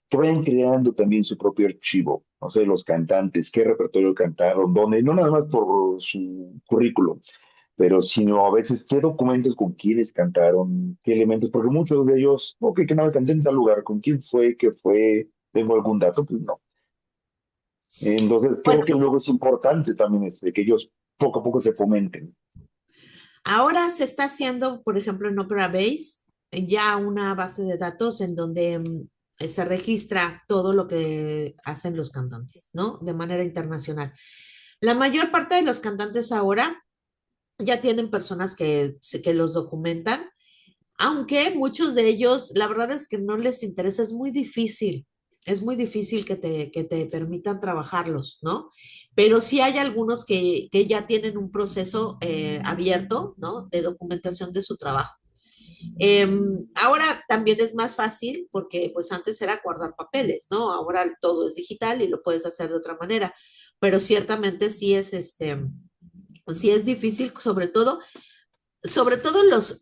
que vayan creando también su propio archivo? No sé, los cantantes, qué repertorio cantaron, dónde, no nada más por su currículum, pero sino a veces qué documentos con quiénes cantaron, qué elementos, porque muchos de ellos, ok, que no me canté en tal lugar, con quién fue, qué fue, tengo algún dato, pues no. Entonces creo Bueno, que luego es importante también que ellos poco a poco se fomenten. ahora se está haciendo, por ejemplo, en Opera Base, ya una base de datos en donde se registra todo lo que hacen los cantantes, ¿no? De manera internacional. La mayor parte de los cantantes ahora ya tienen personas que los documentan, aunque muchos de ellos, la verdad es que no les interesa, es muy difícil es muy difícil que te permitan trabajarlos, ¿no? Pero sí hay algunos que ya tienen un proceso abierto, ¿no? De documentación de su trabajo. Ahora también es más fácil porque pues antes era guardar papeles, ¿no? Ahora todo es digital y lo puedes hacer de otra manera, pero ciertamente sí es difícil, sobre todo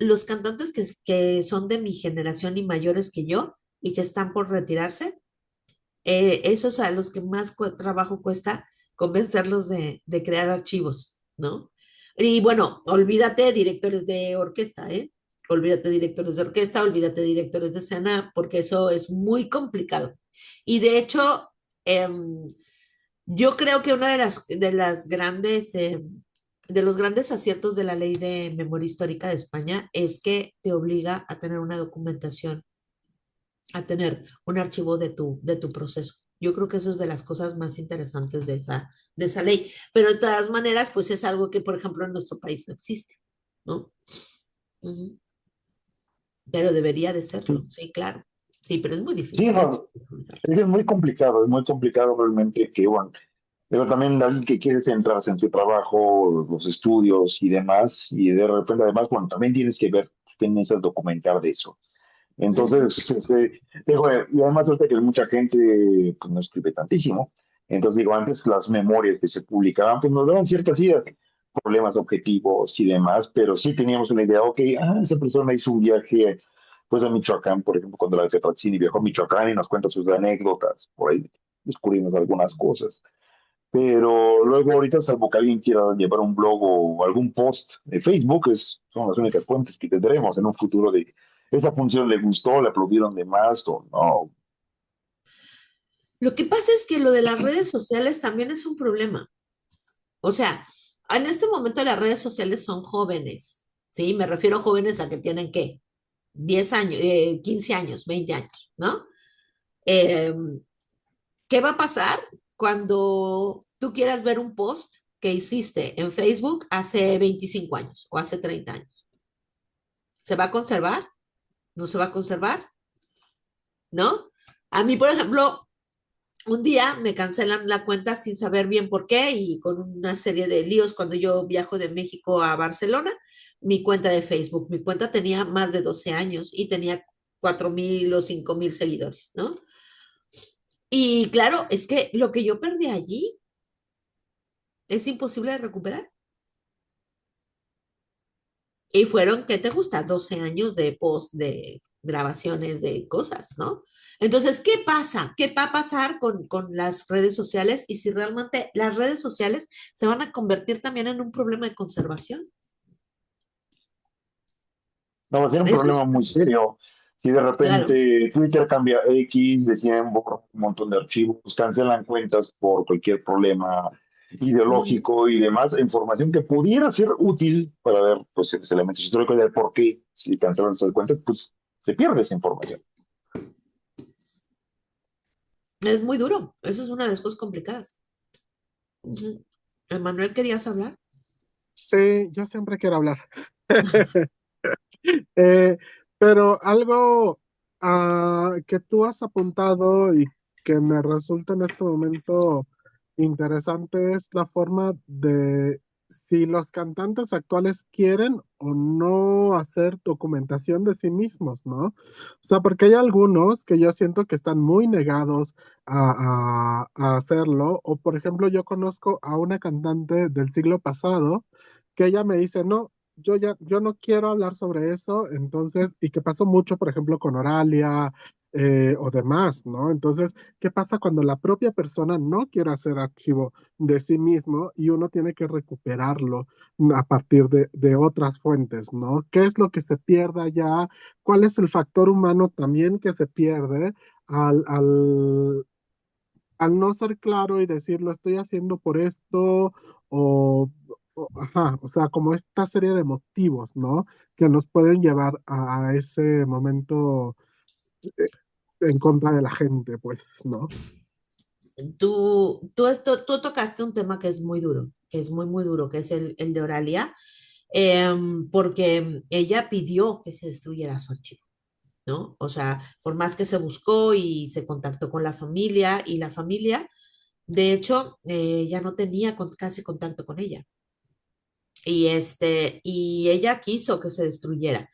los cantantes que son de mi generación y mayores que yo y que están por retirarse, esos a los que más trabajo cuesta convencerlos de crear archivos, ¿no? Y bueno, olvídate directores de orquesta, ¿eh? Olvídate directores de orquesta, olvídate directores de escena, porque eso es muy complicado. Y de hecho, yo creo que una de las grandes, de los grandes aciertos de la ley de memoria histórica de España es que te obliga a tener una documentación, a tener un archivo de tu proceso. Yo creo que eso es de las cosas más interesantes de esa ley. Pero de todas maneras, pues es algo que, por ejemplo, en nuestro país no existe, ¿no? Ujú. Pero debería de serlo, Sí, sí, claro. Sí, pero es muy sí, difícil, es no, difícil. es muy complicado realmente que, bueno, pero también alguien que quiere centrarse en su trabajo, los estudios y demás, y de repente además, bueno, también tienes que ver, tienes que documentar de eso. Ujú. Entonces, digo, y además ahorita que mucha gente pues, no escribe tantísimo, entonces digo, antes las memorias que se publicaban, pues nos daban ciertas ideas, problemas objetivos y demás, pero sí teníamos una idea, ok, esa persona hizo un viaje pues a Michoacán, por ejemplo, cuando la Tetrazzini viajó a Michoacán y nos cuenta sus anécdotas, por ahí descubrimos algunas cosas. Pero luego ahorita, salvo que alguien quiera llevar un blog o algún post de Facebook, son las únicas fuentes que tendremos en un futuro de esa función le gustó, le aplaudieron de más o no. Lo que pasa es que lo de las redes sociales también es un problema. O sea, en este momento las redes sociales son jóvenes, ¿sí? Me refiero a jóvenes a que tienen, ¿qué? 10 años, 15 años, 20 años, ¿no? Eh, ¿Qué va a pasar cuando tú quieras ver un post que hiciste en Facebook hace 25 años o hace 30 años? ¿Se va a conservar? ¿No se va a conservar? ¿No? A mí, por ejemplo, un día me cancelan la cuenta sin saber bien por qué y con una serie de líos cuando yo viajo de México a Barcelona, mi cuenta de Facebook. Mi cuenta tenía más de 12 años y tenía 4,000 o 5,000 seguidores, ¿no? Y claro, es que lo que yo perdí allí es imposible de recuperar. Y fueron, ¿qué te gusta? 12 años de post, de grabaciones, de cosas, ¿no? Entonces, ¿qué pasa? ¿Qué va a pasar con las redes sociales? Y si realmente las redes sociales se van a convertir también en un problema de conservación. No, va a ser un Eso es, problema muy serio. Si de claro. repente Twitter cambia X, deciden borrar un montón de archivos, cancelan cuentas por cualquier problema Ujú. ideológico y demás, información que pudiera ser útil para ver pues, los elementos históricos de por qué si cancelan esas cuentas, pues se pierde esa información. Es muy duro. Eso es una de las cosas complicadas. Ujú. Emanuel, ¿querías hablar? Sí, yo siempre quiero hablar. Eh, pero algo que tú has apuntado y que me resulta en este momento interesante es la forma de si los cantantes actuales quieren o no hacer documentación de sí mismos, ¿no? O sea, porque hay algunos que yo siento que están muy negados a hacerlo, o por ejemplo, yo conozco a una cantante del siglo pasado que ella me dice, no, yo no quiero hablar sobre eso, entonces, y que pasó mucho, por ejemplo, con Oralia o demás, ¿no? Entonces, ¿qué pasa cuando la propia persona no quiere hacer archivo de sí mismo y uno tiene que recuperarlo a partir de otras fuentes, ¿no? ¿Qué es lo que se pierde allá? ¿Cuál es el factor humano también que se pierde al, al, al no ser claro y decir lo estoy haciendo por esto ajá, o sea, como esta serie de motivos, ¿no? Que nos pueden llevar a ese momento eh, en contra de la gente, pues, ¿no? Tú tocaste un tema que es muy duro, que es muy, muy duro, que es el de Oralia, porque ella pidió que se destruyera su archivo. ¿no? O sea, por más que se buscó y se contactó con la familia y la familia, de hecho, ya no tenía casi contacto con ella. Y ella quiso que se destruyera.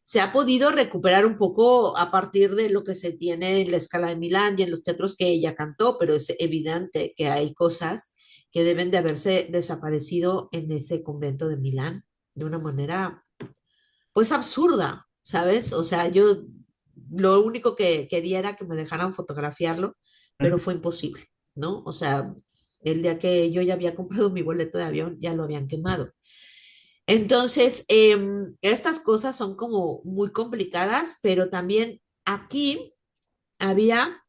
Se ha podido recuperar un poco a partir de lo que se tiene en la Scala de Milán y en los teatros que ella cantó, pero es evidente que hay cosas que deben de haberse desaparecido en ese convento de Milán de una manera, pues, absurda, ¿sabes? O sea, yo lo único que quería era que me dejaran fotografiarlo, pero fue imposible, ¿no? O sea, el día que yo ya había comprado mi boleto de avión, ya lo habían quemado. Entonces, estas cosas son como muy complicadas, pero también aquí había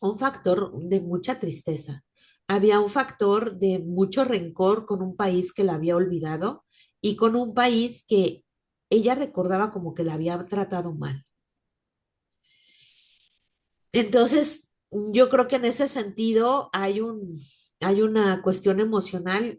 un factor de mucha tristeza, había un factor de mucho rencor con un país que la había olvidado y con un país que ella recordaba como que la había tratado mal. Entonces, yo creo que en ese sentido hay una cuestión emocional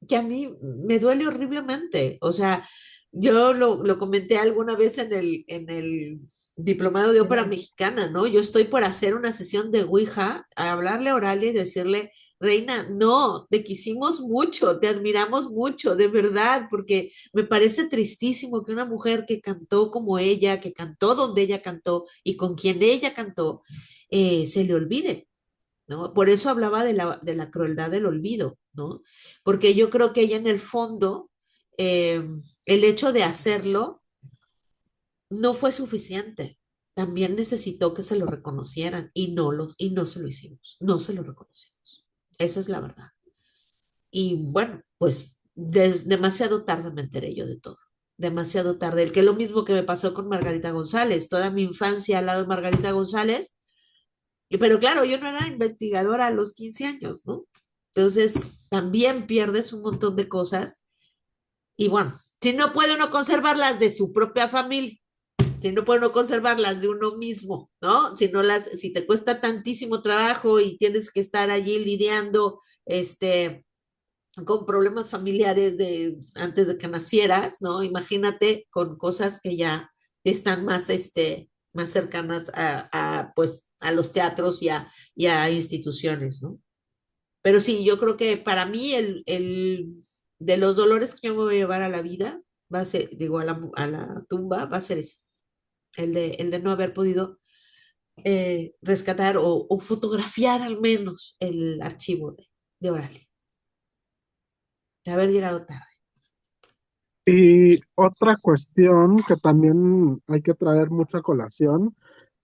que a mí me duele horriblemente. O sea, yo lo comenté alguna vez en el diplomado de ópera mexicana, ¿no? Yo estoy por hacer una sesión de Ouija, a hablarle a Oralia y decirle, Reina, no, te quisimos mucho, te admiramos mucho, de verdad, porque me parece tristísimo que una mujer que cantó como ella, que cantó donde ella cantó y con quien ella cantó, se le olvide. ¿No? Por eso hablaba de la crueldad del olvido, ¿no? Porque yo creo que ella en el fondo, eh, el hecho de hacerlo no fue suficiente. También necesitó que se lo reconocieran y no se lo hicimos, no se lo reconocimos. Esa es la verdad. Y bueno, pues demasiado tarde me enteré yo de todo. Demasiado tarde. El que es lo mismo que me pasó con Margarita González. Toda mi infancia al lado de Margarita González. Pero claro, yo no era investigadora a los 15 años, ¿no? Entonces, también pierdes un montón de cosas. Y bueno, si no puede uno conservarlas de su propia familia, si no puede uno conservarlas de uno mismo, ¿no? Si te cuesta tantísimo trabajo y tienes que estar allí lidiando, con problemas familiares antes de que nacieras, ¿no? Imagínate con cosas que ya están más, más cercanas pues, a los teatros y a instituciones, ¿no? Pero sí, yo creo que para mí de los dolores que yo me voy a llevar a la vida, va a ser, digo, a la tumba, va a ser ese, el de no haber podido rescatar o fotografiar al menos el archivo de Oralia, de haber llegado tarde. Y otra cuestión que también hay que traer mucha colación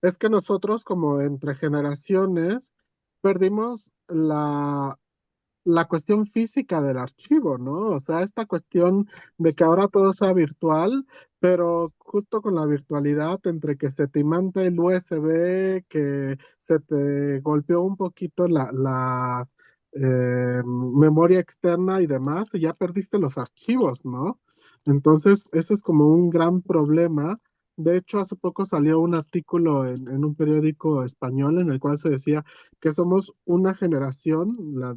es que nosotros como entre generaciones perdimos la cuestión física del archivo, ¿no? O sea, esta cuestión de que ahora todo sea virtual, pero justo con la virtualidad, entre que se te imanta el USB, que se te golpeó un poquito memoria externa y demás, y ya perdiste los archivos, ¿no? Entonces, eso es como un gran problema. De hecho, hace poco salió un artículo en un periódico español en el cual se decía que somos una generación, la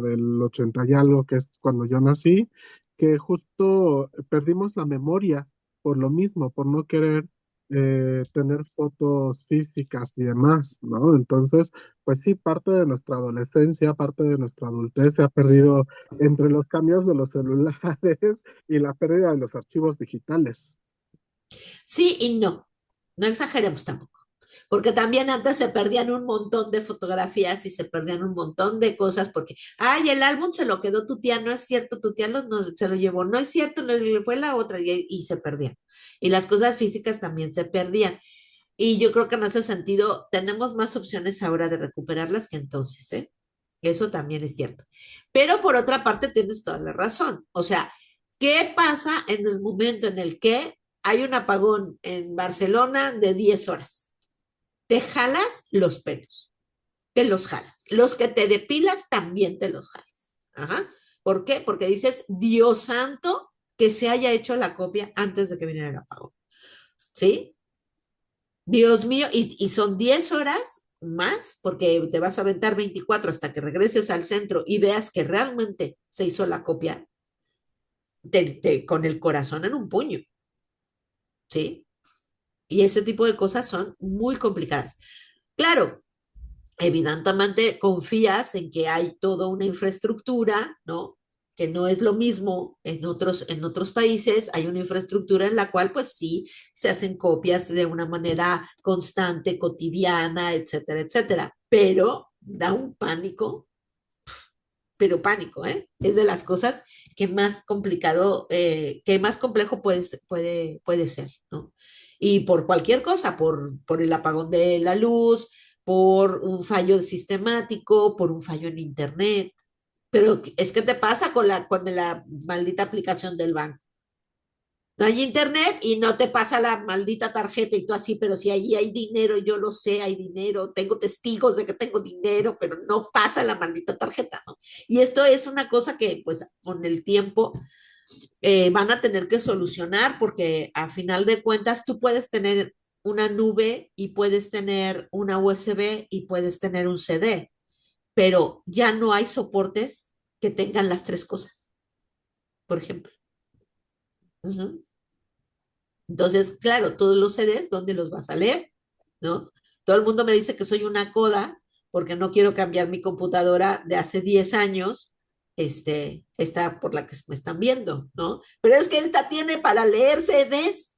del 80 y algo, que es cuando yo nací, que justo perdimos la memoria por lo mismo, por no querer tener fotos físicas y demás, ¿no? Entonces, pues sí, parte de nuestra adolescencia, parte de nuestra adultez se ha perdido entre los cambios de los celulares y la pérdida de los archivos digitales. Sí y no, no exageremos tampoco, porque también antes se perdían un montón de fotografías y se perdían un montón de cosas porque, ay, el álbum se lo quedó tu tía, no es cierto, tu tía no, se lo llevó, no es cierto, le fue la otra y se perdían. Y las cosas físicas también se perdían. Y yo creo que en ese sentido tenemos más opciones ahora de recuperarlas que entonces, ¿eh? Eso también es cierto. Pero por otra parte tienes toda la razón. O sea, ¿qué pasa en el momento en el que hay un apagón en Barcelona de 10 horas? Te jalas los pelos, te los jalas. Los que te depilas también te los jalas. Ajá. ¿Por qué? Porque dices, Dios santo, que se haya hecho la copia antes de que viniera el apagón. ¿Sí? Dios mío, y son 10 horas más, porque te vas a aventar 24 hasta que regreses al centro y veas que realmente se hizo la copia con el corazón en un puño, ¿sí? Y ese tipo de cosas son muy complicadas. Claro, evidentemente confías en que hay toda una infraestructura, ¿no? Que no es lo mismo en otros países, hay una infraestructura en la cual pues sí se hacen copias de una manera constante, cotidiana, etcétera, etcétera, pero da un pánico, pero pánico, ¿eh? Es de las cosas que más complicado, que más complejo puede ser, ¿no? Y por cualquier cosa, por el apagón de la luz, por un fallo sistemático, por un fallo en Internet. Pero es que te pasa con la maldita aplicación del banco. No hay internet y no te pasa la maldita tarjeta y tú así, pero si allí hay dinero, yo lo sé, hay dinero, tengo testigos de que tengo dinero, pero no pasa la maldita tarjeta, ¿no? Y esto es una cosa que pues con el tiempo van a tener que solucionar porque a final de cuentas tú puedes tener una nube y puedes tener una USB y puedes tener un CD, pero ya no hay soportes que tengan las tres cosas, por ejemplo. Uh -huh. Entonces, claro, todos los CDs, ¿dónde los vas a leer? ¿No? Todo el mundo me dice que soy una coda porque no quiero cambiar mi computadora de hace 10 años, esta por la que me están viendo, ¿no? Pero es que esta tiene para leer CDs,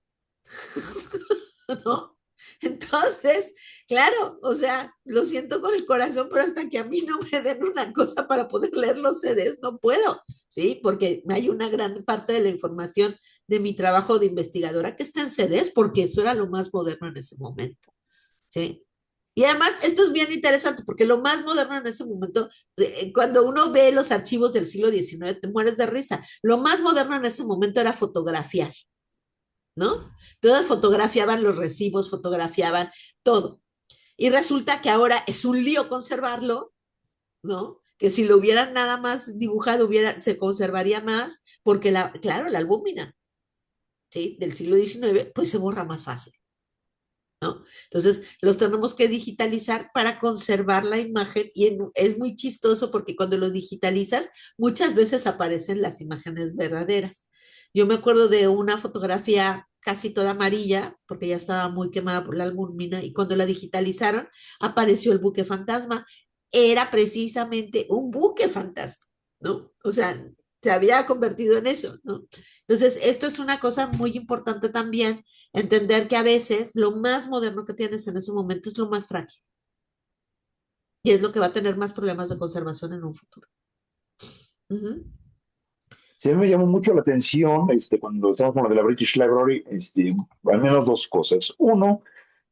¿no? Entonces, claro, o sea, lo siento con el corazón, pero hasta que a mí no me den una cosa para poder leer los CDs, no puedo, ¿sí? Porque hay una gran parte de la información de mi trabajo de investigadora que está en CDs, porque eso era lo más moderno en ese momento, ¿sí? Y además, esto es bien interesante, porque lo más moderno en ese momento, cuando uno ve los archivos del siglo XIX, te mueres de risa. Lo más moderno en ese momento era fotografiar, ¿no? Todos fotografiaban los recibos, fotografiaban todo. Y resulta que ahora es un lío conservarlo, ¿no? Que si lo hubieran nada más dibujado, se conservaría más, porque claro, la albúmina, ¿sí? Del siglo XIX, pues se borra más fácil, ¿no? Entonces, los tenemos que digitalizar para conservar la imagen y es muy chistoso porque cuando lo digitalizas, muchas veces aparecen las imágenes verdaderas. Yo me acuerdo de una fotografía casi toda amarilla, porque ya estaba muy quemada por la albúmina, y cuando la digitalizaron, apareció el buque fantasma. Era precisamente un buque fantasma, ¿no? O sea, se había convertido en eso, ¿no? Entonces, esto es una cosa muy importante también, entender que a veces lo más moderno que tienes en ese momento es lo más frágil y es lo que va a tener más problemas de conservación en un futuro. Uh -huh. Sí, a mí me llamó mucho la atención cuando estábamos con lo de la British Library, al menos dos cosas. Uno,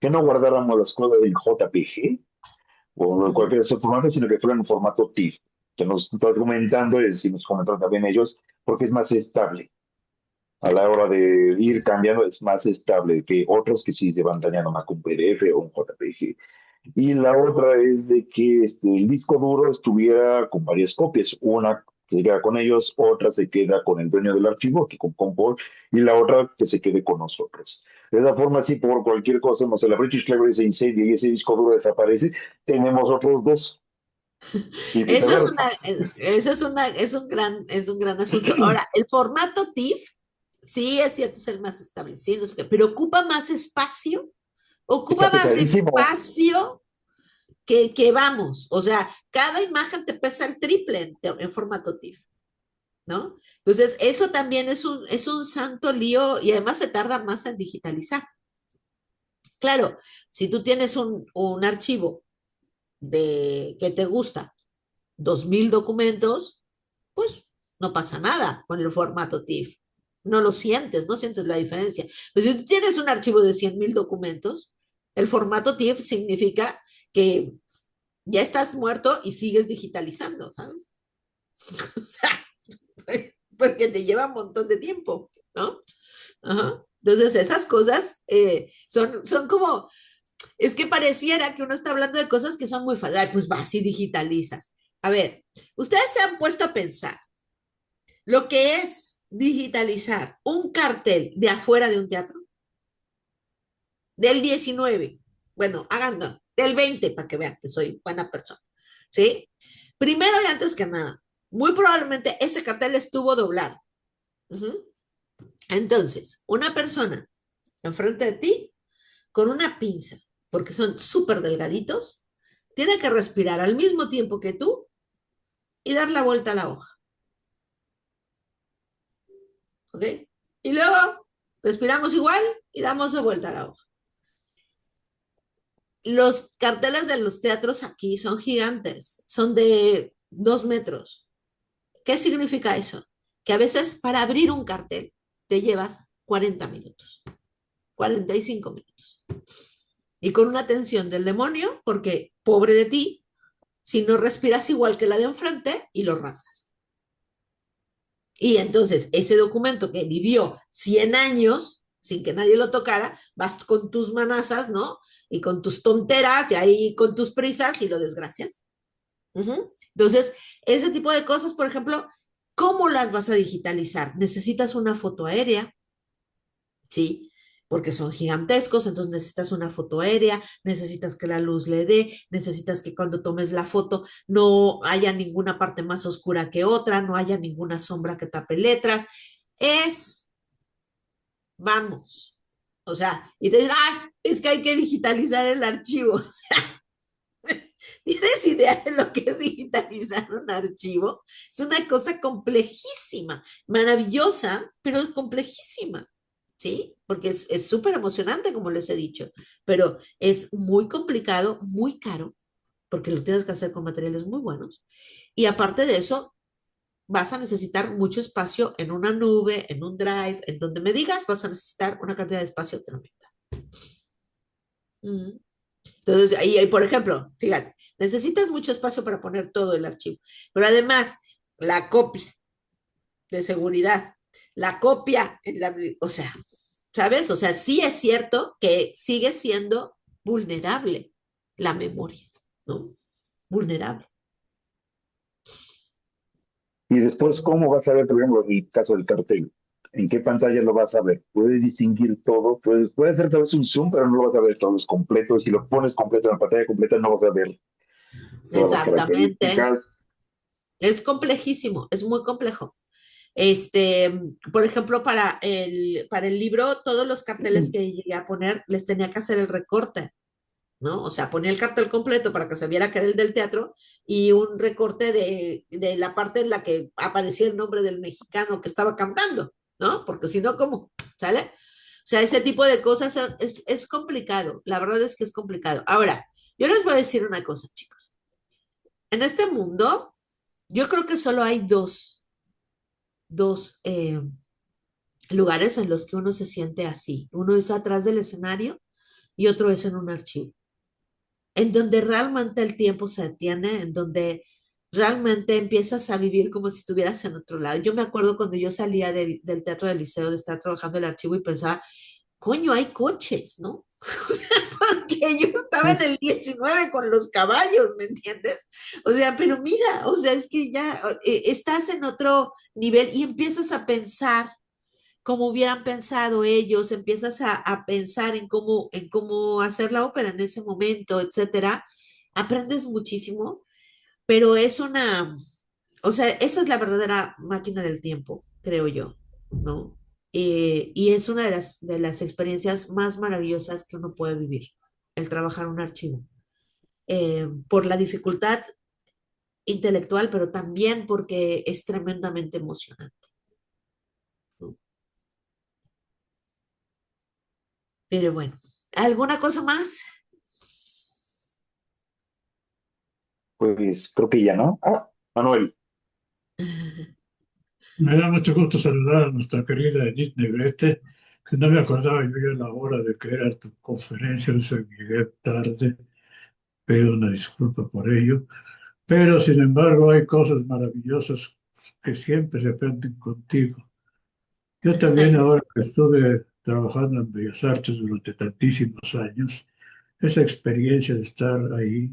que no guardáramos las cosas en JPG Uh o -huh. cualquier de esos formatos, sino que fueran en formato TIFF, que nos está comentando y nos comentaron también ellos, porque es más estable. A la hora de ir cambiando es más estable que otros que sí se van dañando más con PDF o un JPG. Y la otra es de que el disco duro estuviera con varias copias. Una se queda con ellos, otra se queda con el dueño del archivo, que con Paul, y la otra que se quede con nosotros. De esa forma, si por cualquier cosa, no sé, la British Library se incendia y ese disco duro desaparece, tenemos otros dos y Eso es viceversa. es un gran asunto. Ahora, el formato TIFF, sí es cierto, es el más establecido, pero Está ocupa más pesadísimo. espacio vamos, o sea, cada imagen te pesa el triple en formato TIFF, ¿no? Entonces, eso también es un santo lío y además se tarda más en digitalizar. Claro, si tú tienes un archivo que te gusta, 2000 documentos, pues no pasa nada con el formato TIFF. No lo sientes, no sientes la diferencia. Pero si tú tienes un archivo de 100,000 documentos, el formato TIFF significa que ya estás muerto y sigues digitalizando, ¿sabes? O sea, porque te lleva un montón de tiempo, ¿no? Ajá. Entonces, esas cosas son como, es que pareciera que uno está hablando de cosas que son muy fáciles. Ay, pues vas y digitalizas. A ver, ustedes se han puesto a pensar lo que es digitalizar un cartel de afuera de un teatro, del 19, bueno, hagan no, del 20 para que vean que soy buena persona, ¿sí? Primero y antes que nada, muy probablemente ese cartel estuvo doblado. Uh -huh. Entonces, una persona enfrente de ti con una pinza, porque son súper delgaditos, tiene que respirar al mismo tiempo que tú y dar la vuelta a la hoja, ¿ok? Y luego respiramos igual y damos la vuelta a la hoja. Los carteles de los teatros aquí son gigantes, son de 2 metros. ¿Qué significa eso? Que a veces para abrir un cartel te llevas 40 minutos, 45 minutos. Y con una tensión del demonio, porque pobre de ti, si no respiras igual que la de enfrente y lo rasgas. Y entonces ese documento que vivió 100 años sin que nadie lo tocara, vas con tus manazas, ¿no? Y con tus tonteras y ahí con tus prisas y lo desgracias. Entonces, ese tipo de cosas, por ejemplo, ¿cómo las vas a digitalizar? Necesitas una foto aérea, ¿sí? Porque son gigantescos, entonces necesitas una foto aérea, necesitas que la luz le dé, necesitas que cuando tomes la foto no haya ninguna parte más oscura que otra, no haya ninguna sombra que tape letras. Vamos, o sea, y te dicen, ah, es que hay que digitalizar el archivo. O sea, ¿tienes idea de lo que es digitalizar un archivo? Es una cosa complejísima, maravillosa, pero es complejísima. ¿Sí? Porque es súper emocionante, como les he dicho, pero es muy complicado, muy caro, porque lo tienes que hacer con materiales muy buenos. Y aparte de eso, vas a necesitar mucho espacio en una nube, en un drive, en donde me digas, vas a necesitar una cantidad de espacio tremenda. Entonces, ahí, por ejemplo, fíjate, necesitas mucho espacio para poner todo el archivo, pero además, la copia de seguridad, la copia, o sea, ¿sabes? O sea, sí es cierto que sigue siendo vulnerable la memoria, ¿no? Vulnerable. Y después, ¿cómo vas a ver, por ejemplo, el caso del cartel? ¿En qué pantalla lo vas a ver? Puedes distinguir todo, puedes hacer tal vez un zoom, pero no lo vas a ver todos completos. Si lo pones completo en la pantalla completa, no vas a ver todas las Exactamente. características. Es complejísimo, es muy complejo. Por ejemplo, para el libro, todos los carteles que llegué a poner, les tenía que hacer el recorte, ¿no? O sea, ponía el cartel completo para que se viera que era el del teatro y un recorte de la parte en la que aparecía el nombre del mexicano que estaba cantando, ¿no? Porque si no, ¿cómo? ¿Sale? O sea, ese tipo de cosas es complicado. La verdad es que es complicado. Ahora, yo les voy a decir una cosa, chicos. En este mundo, yo creo que solo hay dos lugares en los que uno se siente así. Uno es atrás del escenario y otro es en un archivo, en donde realmente el tiempo se detiene, en donde realmente empiezas a vivir como si estuvieras en otro lado. Yo me acuerdo cuando yo salía del Teatro del Liceo de estar trabajando el archivo y pensaba, coño, hay coches, ¿no? O sea, porque yo estaba en el 19 con los caballos, ¿me entiendes? O sea, pero mira, o sea, es que ya estás en otro nivel y empiezas a pensar como hubieran pensado ellos, empiezas a pensar en cómo hacer la ópera en ese momento, etcétera. Aprendes muchísimo, pero o sea, esa es la verdadera máquina del tiempo, creo yo, ¿no? Y es una de las experiencias más maravillosas que uno puede vivir, el trabajar un archivo, por la dificultad intelectual, pero también porque es tremendamente emocionante, ¿no? Pero bueno, ¿alguna cosa más? Pues creo que ya, ¿no? Ah, Manuel. Me da mucho gusto saludar a nuestra querida Edith Negrete, que no me acordaba yo ya la hora de que era tu conferencia, o sea, llegué tarde, pido una disculpa por ello, pero sin embargo hay cosas maravillosas que siempre se aprenden contigo. Yo también Ay, ahora que estuve trabajando en Bellas Artes durante tantísimos años, esa experiencia de estar ahí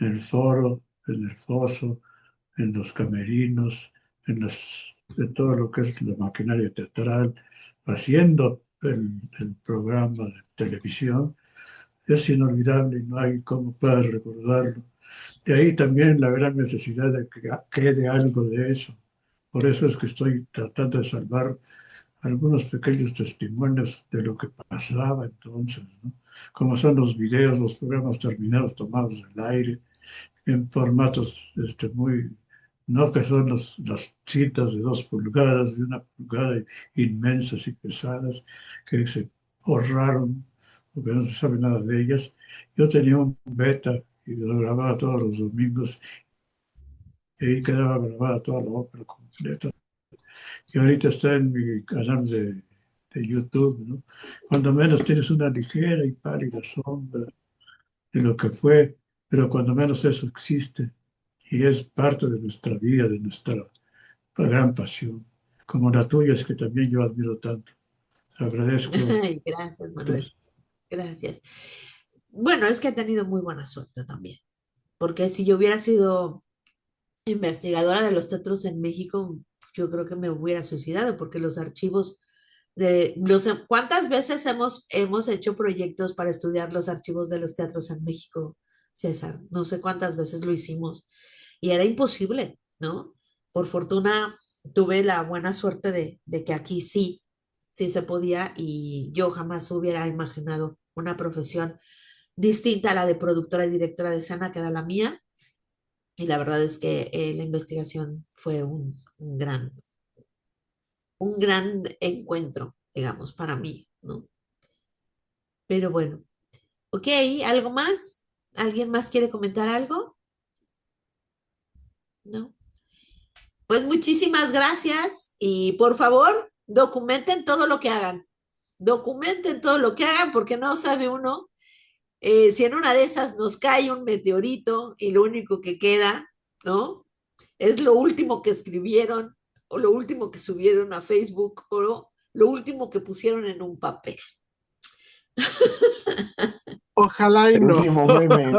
en el foro, en el foso, en los camerinos, en todo lo que es la maquinaria teatral, haciendo el programa de televisión, es inolvidable y no hay cómo poder recordarlo. De ahí también la gran necesidad de que quede algo de eso. Por eso es que estoy tratando de salvar algunos pequeños testimonios de lo que pasaba entonces, ¿no? Como son los videos, los programas terminados tomados del aire, en formatos muy, no que son las cintas de 2 pulgadas, de 1 pulgada, inmensas y pesadas, que se borraron, porque no se sabe nada de ellas. Yo tenía un beta y lo grababa todos los domingos, y ahí quedaba grabada toda la ópera completa. Y ahorita está en mi canal de YouTube, ¿no? Cuando menos tienes una ligera y pálida sombra de lo que fue, pero cuando menos eso existe y es parte de nuestra vida, de nuestra gran pasión, como la tuya es que también yo admiro tanto. Te agradezco. Ay, gracias, Manuel. Gracias. Bueno, es que he tenido muy buena suerte también, porque si yo hubiera sido investigadora de los teatros en México, yo creo que me hubiera suicidado, porque los archivos ¿cuántas veces hemos hecho proyectos para estudiar los archivos de los teatros en México, César? No sé cuántas veces lo hicimos y era imposible, ¿no? Por fortuna tuve la buena suerte de que aquí sí se podía y yo jamás hubiera imaginado una profesión distinta a la de productora y directora de escena, que era la mía. Y la verdad es que la investigación fue un gran encuentro, digamos, para mí, ¿no? Pero bueno, ok, ¿algo más? ¿Alguien más quiere comentar algo? ¿No? Pues muchísimas gracias y por favor, documenten todo lo que hagan. Documenten todo lo que hagan porque no sabe uno si en una de esas nos cae un meteorito y lo único que queda, ¿no? Es lo último que escribieron o lo último que subieron a Facebook o lo último que pusieron en un papel. Ojalá y El no, último meme.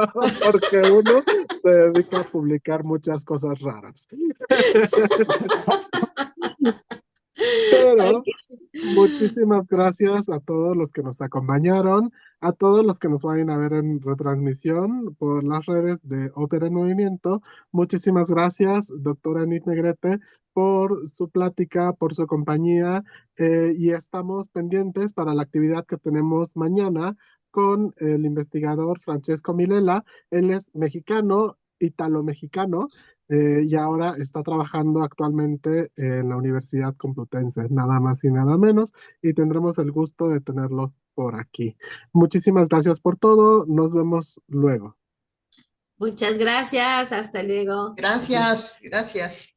porque uno se dedica a publicar muchas cosas raras. Pero muchísimas gracias a todos los que nos acompañaron, a todos los que nos vayan a ver en retransmisión por las redes de Ópera en Movimiento. Muchísimas gracias, doctora Anit Negrete, por su plática, por su compañía, y estamos pendientes para la actividad que tenemos mañana con el investigador Francesco Milela. Él es mexicano, italo-mexicano, y ahora está trabajando actualmente en la Universidad Complutense, nada más y nada menos, y tendremos el gusto de tenerlo por aquí. Muchísimas gracias por todo, nos vemos luego. Muchas gracias, hasta luego. Gracias, gracias.